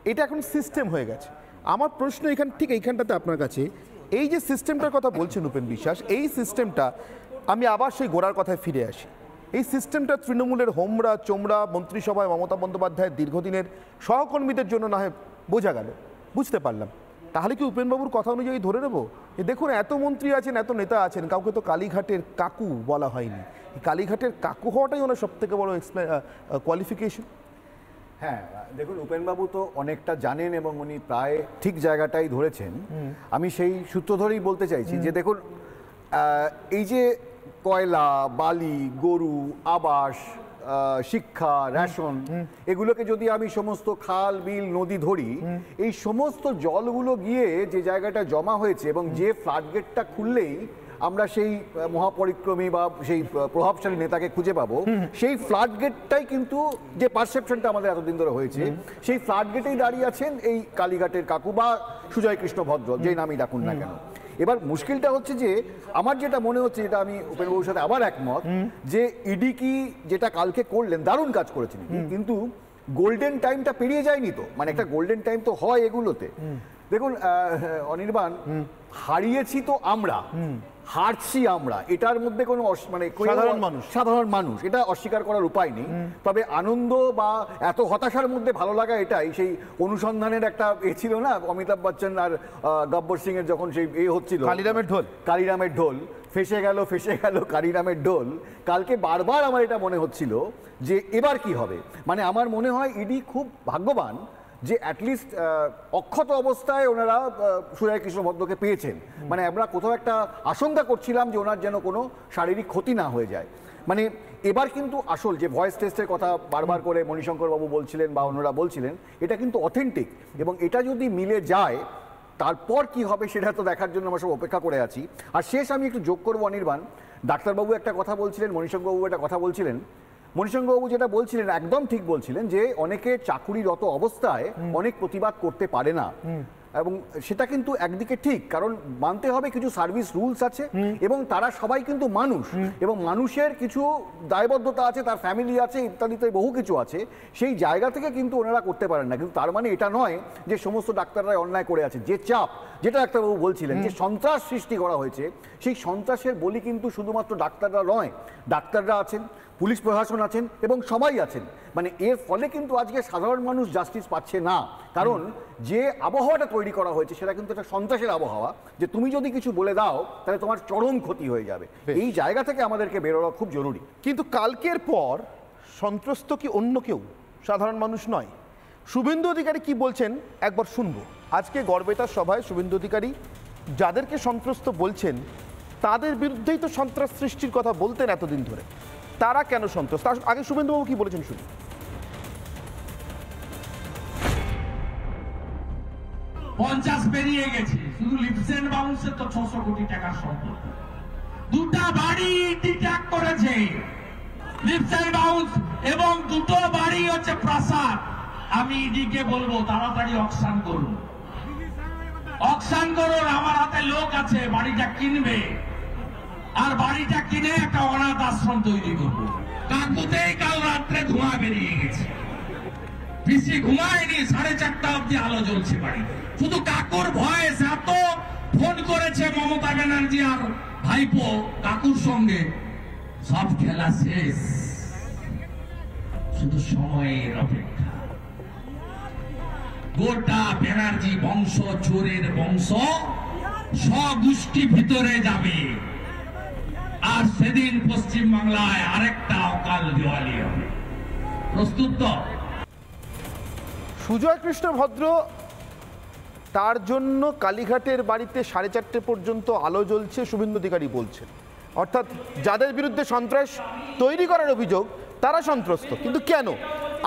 এটা এখন সিস্টেম হয়ে গেছে। আমার প্রশ্ন ঠিক এইখানটাতে আপনার কাছে, এই যে সিস্টেমটার কথা বলছেন উপেন বিশ্বাস, এই সিস্টেমটা, আমি আবার সেই গোড়ার কথায় ফিরে আসি। এই সিস্টেমটা তৃণমূলের হোমরা চোমরা মন্ত্রিসভায় মমতা বন্দ্যোপাধ্যায়ের দীর্ঘদিনের সহকর্মীদের জন্য না হয় বোঝা গেল, বুঝতে পারলাম। তাহলে কি উপেনবাবুর কথা অনুযায়ী ধরে নেব যে দেখুন, এত মন্ত্রী আছেন, এত নেতা আছেন, কাউকে তো কালীঘাটের কাকু বলা হয়নি। কালীঘাটের কাকু হওয়াটাই ওনার সব থেকে বড় কোয়ালিফিকেশন। হ্যাঁ, দেখুন, উপেনবাবু তো অনেকটা জানেন এবং উনি প্রায় ঠিক জায়গাটাই ধরেছেন। আমি সেই সূত্র ধরেই বলতে চাইছি যে দেখুন, এই যে কয়লা, বালি, গরু, আবাস, শিক্ষা, রেশন, এগুলোকে যদি আমি সমস্ত খাল, বিল, নদী ধরি, এই সমস্ত জলগুলো গিয়ে যে জায়গাটা জমা হয়েছে এবং যে ফ্লাডগেটটা খুললেই আমরা সেই মহাপরিক্রমী বা সেই প্রভাবশালী নেতাকে খুঁজে পাবো, সেই ফ্লাডগেটটাই কিন্তু যে পারসেপশনটা আমাদের এতদিন ধরে হয়েছে, সেই ফ্লাডগেটেই দাঁড়িয়ে আছেন এই কালীঘাটের কাকু বা সুজয় কৃষ্ণ ভদ্র, যেই নামই ডাকুন না কেন। এবার মুশকিলটা হচ্ছে যে আমার যেটা মনে হচ্ছে, যেটা আমি উপেনবাবুর সাথে আবার একমত, যে ইডি কি যেটা কালকে করলেন, দারুণ কাজ করেছেন, কিন্তু গোল্ডেন টাইমটা পেরিয়ে যায়নি তো। মানে একটা গোল্ডেন টাইম তো হয় এগুলোতে। দেখুন অনির্বাণ, হারিয়েছি তো আমরা, হারছি আমরা, এটার মধ্যে কোনো মানে সাধারণ মানুষ এটা অস্বীকার করার উপায় নেই। তবে আনন্দ বা এত হতাশার মধ্যে ভালো লাগা এটাই, সেই অনুসন্ধানের একটা ছিল না, অমিতাভ বচ্চন আর গব্বর সিং এর যখন সেই হচ্ছিল, কালিরামের ঢোল ফেসে গেল কালিরামের ঢোল। কালকে বারবার আমার এটা মনে হচ্ছিল যে এবার কি হবে। মানে আমার মনে হয় ইডি খুব ভাগ্যবান যে অ্যাটলিস্ট অক্ষত অবস্থায় ওনারা সুজয় কৃষ্ণ ভদ্রকে পেয়েছেন। মানে আমরা কোথাও একটা আশঙ্কা করছিলাম যে ওনার যেন কোনো শারীরিক ক্ষতি না হয়ে যায়। মানে এবার কিন্তু আসল যে ভয়েস টেস্টের কথা বারবার করে মণিশঙ্কর বাবু বলছিলেন বা ওনারা বলছিলেন, এটা কিন্তু অথেন্টিক, এবং এটা যদি মিলে যায় তারপর কি হবে সেটা তো দেখার জন্য আমরা সব অপেক্ষা করে আছি। আর শেষ আমি একটু যোগ করবো অনির্বাণ, ডাক্তারবাবু একটা কথা বলছিলেন, মণিশঙ্করবাবু একটা কথা বলছিলেন। মণিশঙ্করবাবু যেটা বলছিলেন একদম ঠিক বলছিলেন, যে অনেকে চাকুরিরত অবস্থায় অনেক প্রতিবাদ করতে পারে না, এবং সেটা কিন্তু একদিকে ঠিক, কারণ মানতে হবে কিছু সার্ভিস রুলস আছে এবং তারা সবাই কিন্তু মানুষ, এবং মানুষের কিছু দায়বদ্ধতা আছে, তার ফ্যামিলি আছে, ইত্যাদিতে বহু কিছু আছে। সেই জায়গা থেকে কিন্তু ওনারা করতে পারেন না। কিন্তু তার মানে এটা নয় যে সমস্ত ডাক্তাররাই অন্যায় করে আছে। যে চাপ, যেটা ডাক্তারবাবু বলছিলেন, যে সন্ত্রাস সৃষ্টি করা হয়েছে, সেই সন্ত্রাসের বলি কিন্তু শুধুমাত্র ডাক্তাররা নয়, ডাক্তাররা আছেন, পুলিশ প্রশাসন আছেন এবং সবাই আছেন। মানে এর ফলে কিন্তু আজকে সাধারণ মানুষ জাস্টিস পাচ্ছে না, কারণ যে আবহাওয়াটা তৈরি করা হয়েছে সেটা কিন্তু একটা সন্ত্রাসের আবহাওয়া, যে তুমি যদি কিছু বলে দাও তাহলে তোমার চরম ক্ষতি হয়ে যাবে। এই জায়গা থেকে আমাদেরকে বেরোনো খুব জরুরি। কিন্তু কালকের পর সন্ত্রস্ত কি অন্য কেউ, সাধারণ মানুষ নয়? শুভেন্দু অধিকারী কি বলছেন একবার শুনবো। আজকে গড়বেতার সভায় শুভেন্দু অধিকারী যাদেরকে সন্ত্রস্ত বলছেন তাদের বিরুদ্ধেই তো সন্ত্রাস সৃষ্টির কথা বলতেন এতদিন ধরে, তারা কেন সন্ত্রস্ত? আগে শুভেন্দুবাবু কি বলেছেন শুনি। 50 পেরিয়ে গেছে, শুধু লিফটস এন্ড বাউন্সের তো 600 কোটি টাকার সম্পত্তি। দুটা বাড়ি ডিট্যাক করেছে লিফটস এন্ড বাউন্স, এবং দুটো বাড়ি হচ্ছে প্রাসাদ। আমি ইডিকে বলবো তাড়াতাড়ি অকশন করুন, অকশন করুন। আমার হাতে লোক আছে, বাড়িটা কিনবে, আর বাড়িটা কিনে একটা অনাথ আশ্রম তৈরি করবো। কাকুতেই কাল রাত্রে ধোঁয়া বেরিয়ে গেছে, পিসি ঘুমায়নি, 4:30 অব্দি আলো জ্বলছে বাড়ি। শুধু কাকুর ভয়েস এত ফোন করেছে মমতা ব্যানার্জি আর ভাইপো কাকুর সঙ্গে, সব খেলা শেষ, শুধু সময়ের অপেক্ষা। গোটা ব্যানার্জি বংশ চোরের বংশ, স্বগোষ্ঠী ভিতরে যাবে, আর সেদিন পশ্চিম বাংলায় আরেকটা অকাল দেওয়ালি হবে। প্রস্তুত তো? সুজয় কৃষ্ণ ভদ্র তার জন্য কালীঘাটের বাড়িতে 4:30 পর্যন্ত আলো জ্বলছে শুভেন্দু অধিকারী বলছেন, অর্থাৎ যাদের বিরুদ্ধে সন্ত্রাস তৈরি করার অভিযোগ তারা সন্ত্রস্ত। কিন্তু কেন?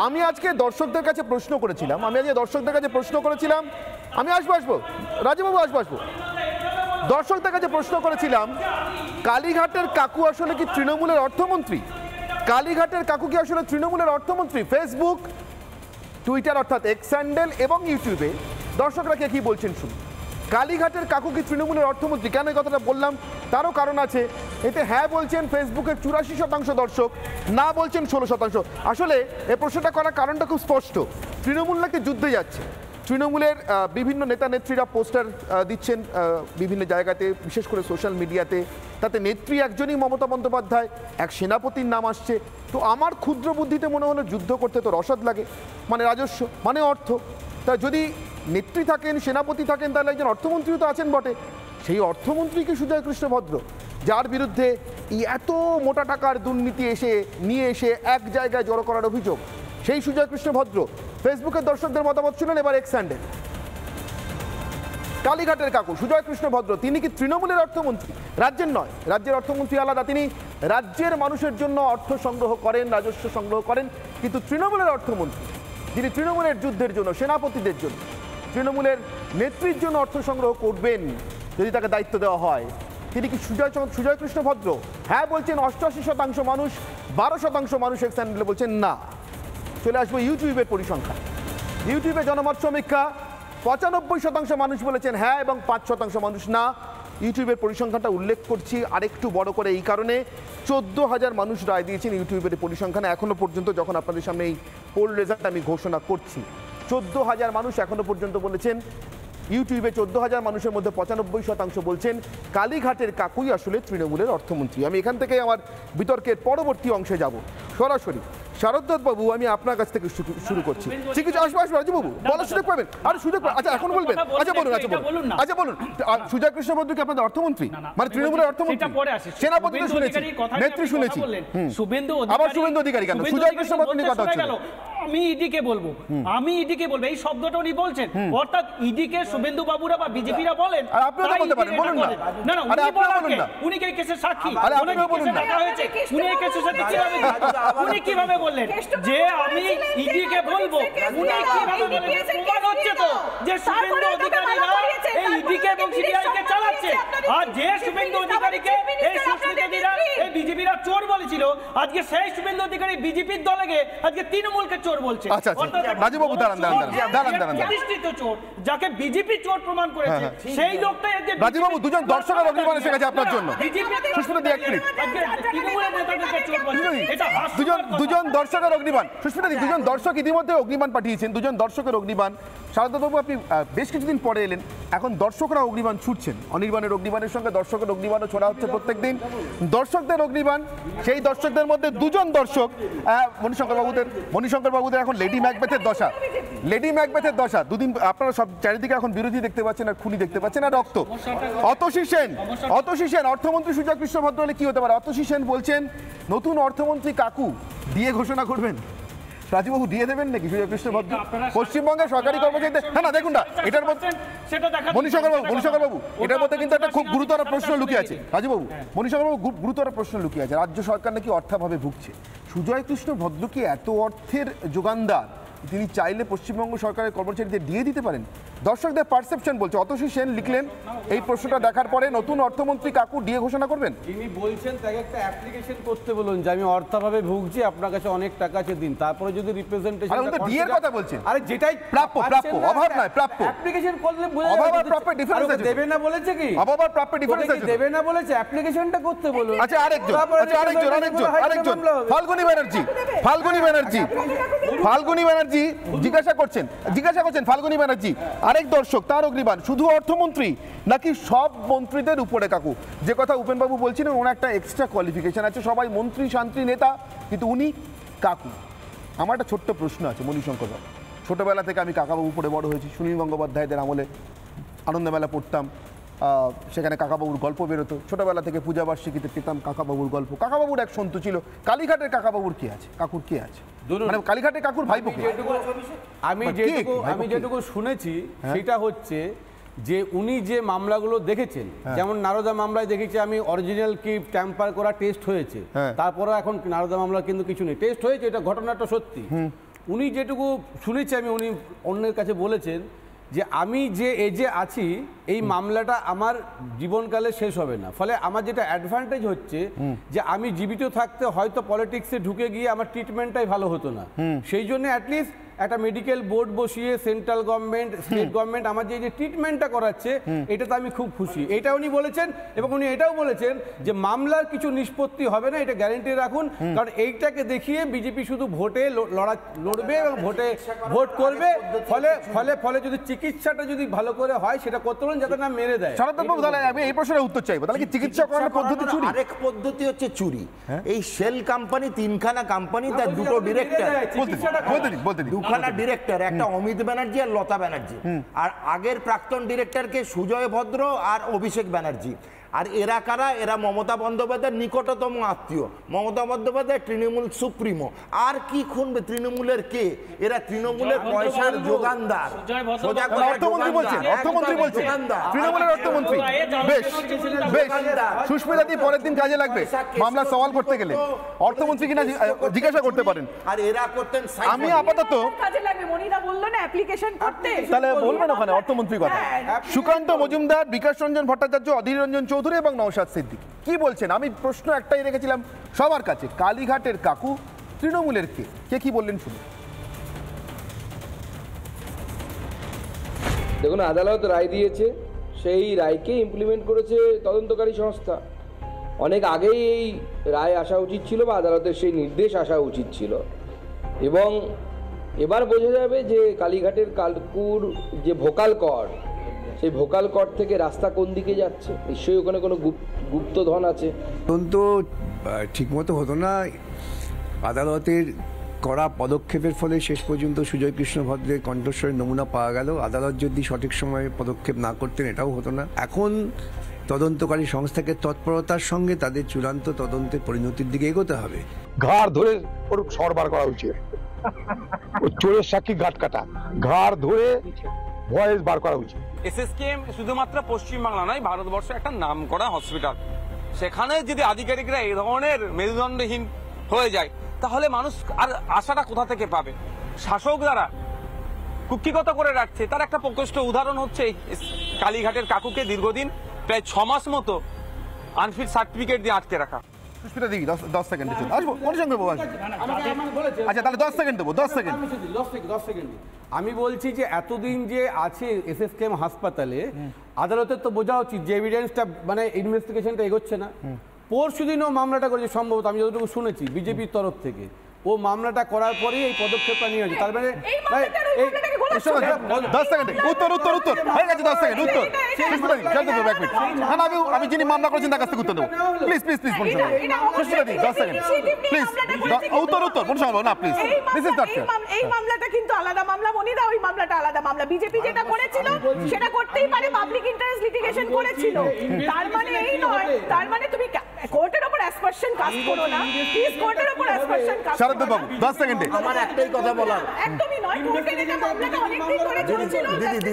আমি আজকে দর্শকদের কাছে প্রশ্ন করেছিলাম, আমি আসবো রাজবাবু আসবো দর্শকদের কাছে প্রশ্ন করেছিলাম, কালীঘাটের কাকু আসলে কি তৃণমূলের অর্থমন্ত্রী? কালীঘাটের কাকু কি আসলে তৃণমূলের অর্থমন্ত্রী? ফেসবুক, টুইটার অর্থাৎ এক্স হ্যান্ডেল এবং ইউটিউবে দর্শকরা কে কি বলছেন শুনুন। কালীঘাটের কাকু কি তৃণমূলের অর্থমন্ত্রী? কেন এই কথাটা বললাম তারও কারণ আছে। এতে হ্যাঁ বলছেন ফেসবুকের 84% দর্শক, না বলছেন 16%। আসলে এই প্রশ্নটা করার কারণটা খুব স্পষ্ট। তৃণমূল নাকি যুদ্ধে যাচ্ছে। তৃণমূলের বিভিন্ন নেতা নেত্রীরা পোস্টার দিচ্ছেন বিভিন্ন জায়গাতে, বিশেষ করে সোশ্যাল মিডিয়াতে। তাতে নেত্রী একজনই মমতা বন্দ্যোপাধ্যায়, এক সেনাপতির নাম আসছে। তো আমার ক্ষুদ্র বুদ্ধিতে মনে হলো যুদ্ধ করতে তো রসদ লাগে, মানে রাজস্ব, মানে অর্থ। তা যদি নেত্রী থাকেন, সেনাপতি থাকেন, তাহলে একজন অর্থমন্ত্রীও তো আছেন বটে। সেই অর্থমন্ত্রীকে সুজয় কৃষ্ণ ভদ্র, যার বিরুদ্ধে এত মোটা টাকার দুর্নীতি নিয়ে এসে এক জায়গায় জড়ো করার অভিযোগ, সেই সুজয় কৃষ্ণ ভদ্র ফেসবুকের দর্শকদের মতামত শুনেন। এবার এক্স হ্যান্ডেল। কালীঘাটের কাকু সুজয় কৃষ্ণ ভদ্র, তিনি কি তৃণমূলের অর্থমন্ত্রী? রাজ্যের নয়, রাজ্যের অর্থমন্ত্রী আলাদা। তিনি রাজ্যের মানুষের জন্য অর্থ সংগ্রহ করেন, রাজস্ব সংগ্রহ করেন। কিন্তু তৃণমূলের অর্থমন্ত্রী, যিনি তৃণমূলের যুদ্ধের জন্য, সেনাপতিদের জন্য, তৃণমূলের নেত্রীর জন্য অর্থ সংগ্রহ করবেন যদি তাকে দায়িত্ব দেওয়া হয়, তিনি কি সুজয় কৃষ্ণ ভদ্র? হ্যাঁ বলছেন 88% মানুষ, 12% মানুষ এক্স হ্যান্ডেলে বলছেন না। চলে আসবো ইউটিউবের পরিসংখ্যান। ইউটিউবে জনমত সমীক্ষা 95% মানুষ বলেছেন হ্যাঁ এবং 5% মানুষ না। ইউটিউবের পরিসংখ্যানটা উল্লেখ করছি আরেকটু বড় করে এই কারণে, 14,000 মানুষ রায় দিয়েছেন ইউটিউবের পরিসংখ্যানে এখনো পর্যন্ত। যখন আপনাদের সামনে এই পোল রেজাল্ট আমি ঘোষণা করছি, 14,000 মানুষ এখনো পর্যন্ত বলেছেন। ইউটিউবে 14,000 মানুষের মধ্যে 95% বলছেন কালীঘাটের কাকুই আসলে তৃণমূলের অর্থমন্ত্রী। আমি এখান থেকে আমার বিতর্কের পরবর্তী অংশে যাব সরাসরি। শারদ্দাত বাবু, আমি আপনার কাছ থেকে শুরু করছি। ঠিক আছে, আসবো রাজুবাবু, বলার সুযোগ পাবেন। আর সুযোগ, আচ্ছা এখন বলবেন। আচ্ছা বলুন সুজয় কৃষ্ণ ভদ্র কি আপনাদের অর্থমন্ত্রী, মানে তৃণমূলের অর্থমন্ত্রী? সেনাপতি শুনেছি, নেত্রী শুনেছি, আবার শুভেন্দু অধিকারী কেন? সুজয় কৃষ্ণ ভদ্র নিয়ে কথা হচ্ছে। আমি ইডিকে বলবো, এই শব্দটা উনি বলছেন, অর্থাৎ ইডিকে শুভেন্দু বাবুরা বা বিজেপিরা বলেন। আর আপনিও বলতে পারেন, বলুন না। না না, উনি এই কেসের সাক্ষী, উনি এই কেসের সাথে উনি কিভাবে বললেন যে আমি ইডিকে বলবো? উনি কিভাবে বললেন? প্রমাণ হচ্ছে তো যে শুভেন্দু অধিকারীরা এই ইডিকে এবং সিবিআইকে চালাচ্ছে। আর যে শুভেন্দু অধিকারীকে এই সুস্মিতাদিরা, এই বিজেপিরা চোর বলেছিল, আজকে সেই শুভেন্দু অধিকারী বিজেপির দলে গিয়ে আজকে তৃণমূলকে চোর বলছে। আচ্ছা রাজুবাবু দাঁড়ান, প্রতিষ্ঠিত চোর, যাকে বিজেপি চোর প্রমাণ করেছে, সেই লোকটাই আজকে। রাজুবাবু, দুজন দর্শকের অগ্নিবাণ এসে গেছে আপনার জন্য। সুস্মিতা, এক মিনিট। দুজন দর্শকের অগ্নিবাণ, সুস্মিতা, দুজন দর্শক ইতিমধ্যে অগ্নিবাণ পাঠিয়েছেন, দুজন দর্শকের অগ্নিবাণ। শারদাবাবু, আপনি বেশ কিছুদিন পরে এলেন, এখন দর্শকরা অগ্নিবাণ ছুটছেন। অনির্বাণের অগ্নিবাণের সঙ্গে দর্শকের অগ্নিবাণও ছোড়া হচ্ছে প্রত্যেকদিন। দর্শকদের অগ্নিবাণ, সেই দর্শকদের মধ্যে দুজন দর্শক, মণিশঙ্কর বাবুদের এখন লেডি ম্যাকবেথের দশা। লেডি ম্যাকবেথের দশা। দুদিন আপনারা সব চারিদিকে এখন বিরোধী দেখতে পাচ্ছেন, আর খুনি দেখতে পাচ্ছেন, আর রক্ত। অতসী সেন অর্থমন্ত্রী সুজয় কৃষ্ণ ভদ্র হলে কি হতে পারে? অতসী সেন বলছেন নতুন অর্থমন্ত্রী কাকু দিয়ে ঘোষণা করবেন। রাজীববাবু দিয়ে দেবেন নাকি সুজয় কৃষ্ণ ভদ্র পশ্চিমবঙ্গের সরকারি কর্মচারীদের? না দেখুন না, এটার মধ্যে মণিশঙ্কর বাবু এটার মধ্যে কিন্তু একটা খুব গুরুতর প্রশ্ন লুকিয়ে আছে। রাজীববাবু, মণিশঙ্কর বাবু গুরুতর প্রশ্ন লুকিয়ে আছে। রাজ্য সরকার নাকি অর্থাভাবে ভুগছে। সুজয় কৃষ্ণ ভদ্র কি এত অর্থের যোগানদার তিনি চাইলে পশ্চিমবঙ্গ সরকারের কর্মচারীদের দিয়ে দিতে পারেন? দর্শকদের পারসেপশন বলছে। অতসী সেন লিখলেন, এই প্রশ্নটা দেখার পরে নতুন অর্থমন্ত্রী কাকু ডিএ ঘোষণা করবেন। তিনি বলছেন তাকে একটা অ্যাপ্লিকেশন করতে বলুন যে আমি অর্থাভাবে ভুগছি, আপনার কাছে অনেক টাকা আছে দিন, তারপরে যদি রিপ্রেজেন্টেশন ডিএ এর কথা বলছেন। আরে যেটাই প্রাপ্য, অভাব নয়, প্রাপ্য। অ্যাপ্লিকেশন করলে অভাব আর প্রাপ্যের ডিফারেন্স আছে। দেবে না বলেছে কি? অভাব আর প্রাপ্যের ডিফারেন্স আছে। দেবে না বলেছে, অ্যাপ্লিকেশনটা করতে বলুন। আচ্ছা আরেকজন ফাল্গুনী ব্যানার্জি জিজ্ঞাসা করছেন ফাল্গুনী ব্যানার্জি, আরেক দর্শক তার অগ্নিবাণ, শুধু অর্থমন্ত্রী নাকি সব মন্ত্রীদের উপরে কাকু? যে কথা উপেনবাবু বলছিলেন, ওনার একটা এক্সট্রা কোয়ালিফিকেশন আছে, সবাই মন্ত্রী শান্তি নেতা, কিন্তু উনি কাকু। আমার একটা ছোট্ট প্রশ্ন আছে মণিশঙ্কর বাবু। ছোটবেলা থেকে আমি কাকাবাবু পড়ে বড় হয়েছি, সুনীল গঙ্গোপাধ্যায়দের আমলে আনন্দমেলা পড়তাম, সেখানে কাকাবাবুর গল্প বেরোতো। ছোটবেলা থেকে পূজাবার্ষিকীতে পেতাম কাকাবাবুর গল্প। কাকাবাবুর এক সন্তু ছিল। কালীঘাটের কাকাবাবুর কি আছে, কাকুর কি আছে? মানে কালীঘাটের কাকুর ভাইপো কি? আমি যেটুকু শুনেছি সেটা হচ্ছে যে উনি যে মামলাগুলো দেখেছেন, যেমন নারদা মামলায় দেখেছি আমি অরিজিনাল কি ট্যাম্পার করা টেস্ট হয়েছে, তারপরে এখন নারদা মামলা কিন্তু কিছু নেই, টেস্ট হয়েছে, এটা ঘটনাটা সত্যি। উনি যেটুকু শুনেছি আমি, উনি অন্যের কাছে বলেছেন যে আমি যে এজে আছি এই মামলাটা আমার জীবনকালে শেষ হবে না, ফলে আমার যেটা অ্যাডভান্টেজ হচ্ছে যে আমি জীবিত থাকতে হয়তো পলিটিক্সে ঢুকে গিয়ে আমার ট্রিটমেন্টটাই ভালো হতো না, সেই জন্য অ্যাটলিস্ট একটা মেডিকেল বোর্ড বসিয়ে সেন্ট্রাল গভর্নমেন্ট স্টেট গভর্নমেন্ট আমার যে ট্রিটমেন্টটা করাচ্ছে এটাতে আমি খুব খুশি, এটা উনি বলেছেন। এবং উনি এটাও বলেছেন যে মামলার কিছু নিষ্পত্তি হবে না, এটা গ্যারান্টি রাখুন, কারণ এইটাকে দেখিয়ে বিজেপি শুধু ভোটে লড়বে এবং ভোট করবে, ফলে ফলে ফলে যদি চিকিৎসাটা যদি ভালো করে হয় সেটা করতে বলুন যাতে না মেরে দেয়। শরৎবাবু, তাহলে আমি এই প্রশ্নের উত্তর চাইবো, তাহলে কি চিকিৎসা করানোর পদ্ধতি চুরি? আরেক পদ্ধতি হচ্ছে চুরি। এই সেল কোম্পানি, তিনখানা কোম্পানি, তার দুটো ডিরেক্টর, দুখানা ডিরেক্টর, একটা অমিত ব্যানার্জি আর লতা ব্যানার্জি, আর আগের প্রাক্তন ডিরেক্টরকে সুজয় ভদ্র আর অভিষেক ব্যানার্জি। আর এরা কারা? এরা মমতা বন্দ্যোপাধ্যায়ের নিকটতম আত্মীয়। মমতা বন্দ্যোপাধ্যায় তৃণমূল সুপ্রিমো। আর কি খুনবে তৃণমূলের কে? এরা তৃণমূলের পয়সার যোগানদার। অর্থমন্ত্রী বলছেন তৃণমূলের অর্থমন্ত্রী। বেশ বেশ, সুস্মিতা দি পরের দিন কাজে লাগবে মামলা সওয়াল করতে গেলে। অর্থমন্ত্রী কিনা জিজ্ঞাসা করতে পারেন। আর এরা করতেন, আমি আপাতত কাজে লাগবে, মনিরা বললো না অ্যাপ্লিকেশন করতে, তাহলে বলবেন ওখানে অর্থমন্ত্রী কথা। সুকান্ত মজুমদার, বিকাশ রঞ্জন ভট্টাচার্য, অধীর রঞ্জন চৌধুরী এবং নওশাদ সিদ্দিকী কি বলছেন? আমি প্রশ্ন একটাই রেখেছিলাম সবার কাছে, কালীঘাটের কাকু তৃণমূলের কে? কে কি বললেন শুনুন। দেখুন, আদালত রায় দিয়েছে, সেই রায়কে ইমপ্লিমেন্ট করেছে তদন্তকারী সংস্থা। অনেক আগেই এই রায় আসা উচিত ছিল বা আদালতের সেই নির্দেশ আসা উচিত ছিল, এবং এবার বোঝা যাবে যে কালীঘাটের কাকুর যে ভোকাল কর্ড, সেই ভোকাল কর্ড থেকে রাস্তা কোন দিকে যাচ্ছে। নিশ্চয়ই ওখানে কোনো গুপ্তধন আছে। তদন্ত ঠিকমতো হতো না, আদালতের কড়া পদক্ষেপের ফলে শেষ পর্যন্ত সুজয় কৃষ্ণ ভদ্রের কণ্ঠস্বরের নমুনা পাওয়া গেল। আদালত যদি সঠিক সময়ে পদক্ষেপ না করতেন এটাও হতো না। এখন তদন্তকারী সংস্থাকে তৎপরতার সঙ্গে তাদের চূড়ান্ত তদন্তের পরিণতির দিকে এগোতে হবে। ঘাড় ধরে ওর সরবার করা উচিত, চোরের সাক্ষী ঘাট কাটা, ঘাড় ধরে ভয়েস বার করা উচিত। এসএসকেএম শুধুমাত্র পশ্চিমবাংলা নয়, ভারতবর্ষ একটা নাম করা হসপিটাল। সেখানে যদি আধিকারিকরা এই ধরনের মেরুদণ্ডহীন হয়ে যায় তাহলে মানুষ আর আশাটা কোথা থেকে পাবে? শাসক দ্বারা কুক্ষিগত করে রাখছে, তার একটা প্রকৃষ্ট উদাহরণ হচ্ছে কালীঘাটের কাকুকে দীর্ঘদিন প্রায় 6 মাস মতো আনফিট সার্টিফিকেট দিয়ে আটকে রাখা। সুস্মিতা দিদি 10 সেকেন্ডে চলে আসবো, মনিসঙ্গে বাবু আসবো। আচ্ছা তাহলে 10 সেকেন্ড দেবো, 10 সেকেন্ড। আমি বলছি যে এতদিন যে আছে এসএসকেএম হাসপাতালে, আদালতের তো বোঝা উচিত যে এভিডেন্সটা মানে ইনভেস্টিগেশনটা এগোচ্ছে না। পরশুদিনও মামলাটা করেছে সম্ভবত, আমি যতটুকু শুনেছি বিজেপির তরফ থেকে, ও মামলাটা করার পরেই এই পদক্ষেপটা নিয়ে হয়েছে। তার মানে 10 সেকেন্ড উত্তর উত্তর উত্তর হয়ে গেছে, 10 সেকেন্ড উত্তর। আমি যিনি মামলা করেছেন তার কাছ থেকে উত্তর দেবো, প্লিজ প্লিজ প্লিজ। সুস্মিতা দি 10 সেকেন্ড প্লিজ, উত্তর উত্তর মনিসঙ্গে না please. This is not fair. এই মামলাটা কিন্তু আলাদা মামলা, মনিরা ওই মামলাটা আলাদা মামলা। বিজেপি যেটা করেছিল সেটা করতেই পারে, পাবলিক ইন্টারেস্ট লিটিগেশন করেছিল, তার মানে এই নয়। তার মানে তুমি কোর্টের উপর অ্যাসপারশন কাস্ট করো না প্লিজ, কোর্টের উপর অ্যাসপারশন কাস্ট। শারদ বাবু 10 সেকেন্ডে আমার একটাই কথা বলার, একদমই নয়, কোর্টের এটা মামলাটা অনেক দিন ধরে চলছিল। দিদি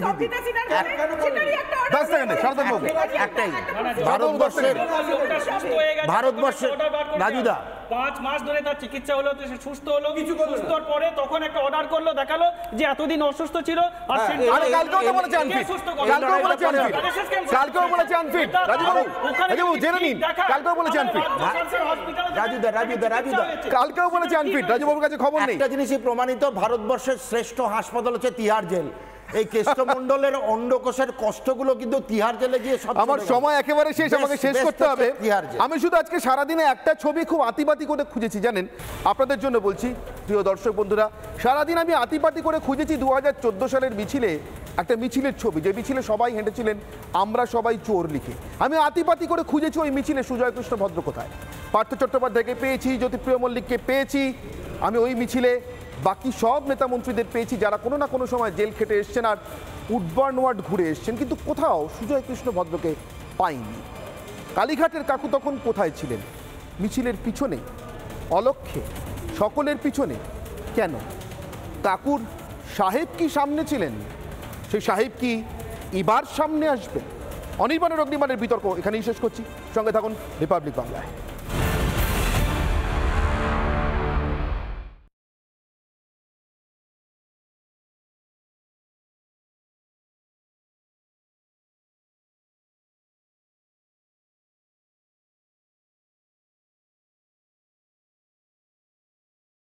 10 সেকেন্ডে শারদ বাবু একটাই, ভারতবর্ষের রাজুদা 5 মাস ধরে তার চিকিৎসা হলো, সে সুস্থ হলো, সুস্থর পরে তখন একটা অর্ডার করলো, দেখালো যে এতদিন অসুস্থ ছিল। আর আরে কালকেও তো বলেছে আনফিট, কালকেও বলেছে আনফিট, কালকেও বলেছে আনফিট। রাজুবাবু জেনে নিন, কালকেও বলেছে আনফিট। রাজুদা কালকেও বলেছে আনফিট, রাজুবাবুর কাছে খবর নেই। একটা জিনিসই প্রমাণিত, ভারতবর্ষের শ্রেষ্ঠ হাসপাতাল হচ্ছে তিহার জেল। এই কেষ্টমণ্ডলের অন্ডকোষের কষ্টগুলো কিন্তু তিহার জেলে গিয়ে সব। আমার সময় একেবারে শেষ, আমাকে শেষ করতে হবে। আমি শুধু আজকে সারাদিনে একটা ছবি খুব আতিপাতি করে খুঁজেছি, জানেন, আপনাদের জন্য বলছি প্রিয় দর্শক বন্ধুরা। সারাদিন আমি আতিপাতি করে খুঁজেছি 2014 সালের মিছিলে, একটা মিছিলের ছবি, যে মিছিলে সবাই হেঁটেছিলেন আমরা সবাই চোর লিখে। আমি আতিপাতি করে খুঁজেছি ওই মিছিলে সুজয় কৃষ্ণ ভদ্র কোথায়। পার্থ চট্টোপাধ্যায়কে পেয়েছি, জ্যোতিপ্রিয় মল্লিককে পেয়েছি, আমি ওই মিছিলে বাকি সব নেতা মন্ত্রীদের পেয়েছি যারা কোনো না কোনো সময় জেল খেটে এসছেন আর উডবার্ন ওয়ার্ড ঘুরে এসছেন, কিন্তু কোথাও সুজয় কৃষ্ণ ভদ্রকে পাইনি। কালীঘাটের কাকু তখন কোথায় ছিলেন? মিছিলের পিছনে, অলক্ষ্যে, সকলের পিছনে। কেন? কাকুর সাহেব কি সামনে ছিলেন? সেই সাহেব কি এবার সামনে আসবেন? অনির্বাণের অগ্নিবাণের বিতর্ক এখানেই শেষ করছি। সঙ্গে থাকুন রিপাবলিক বাংলায়।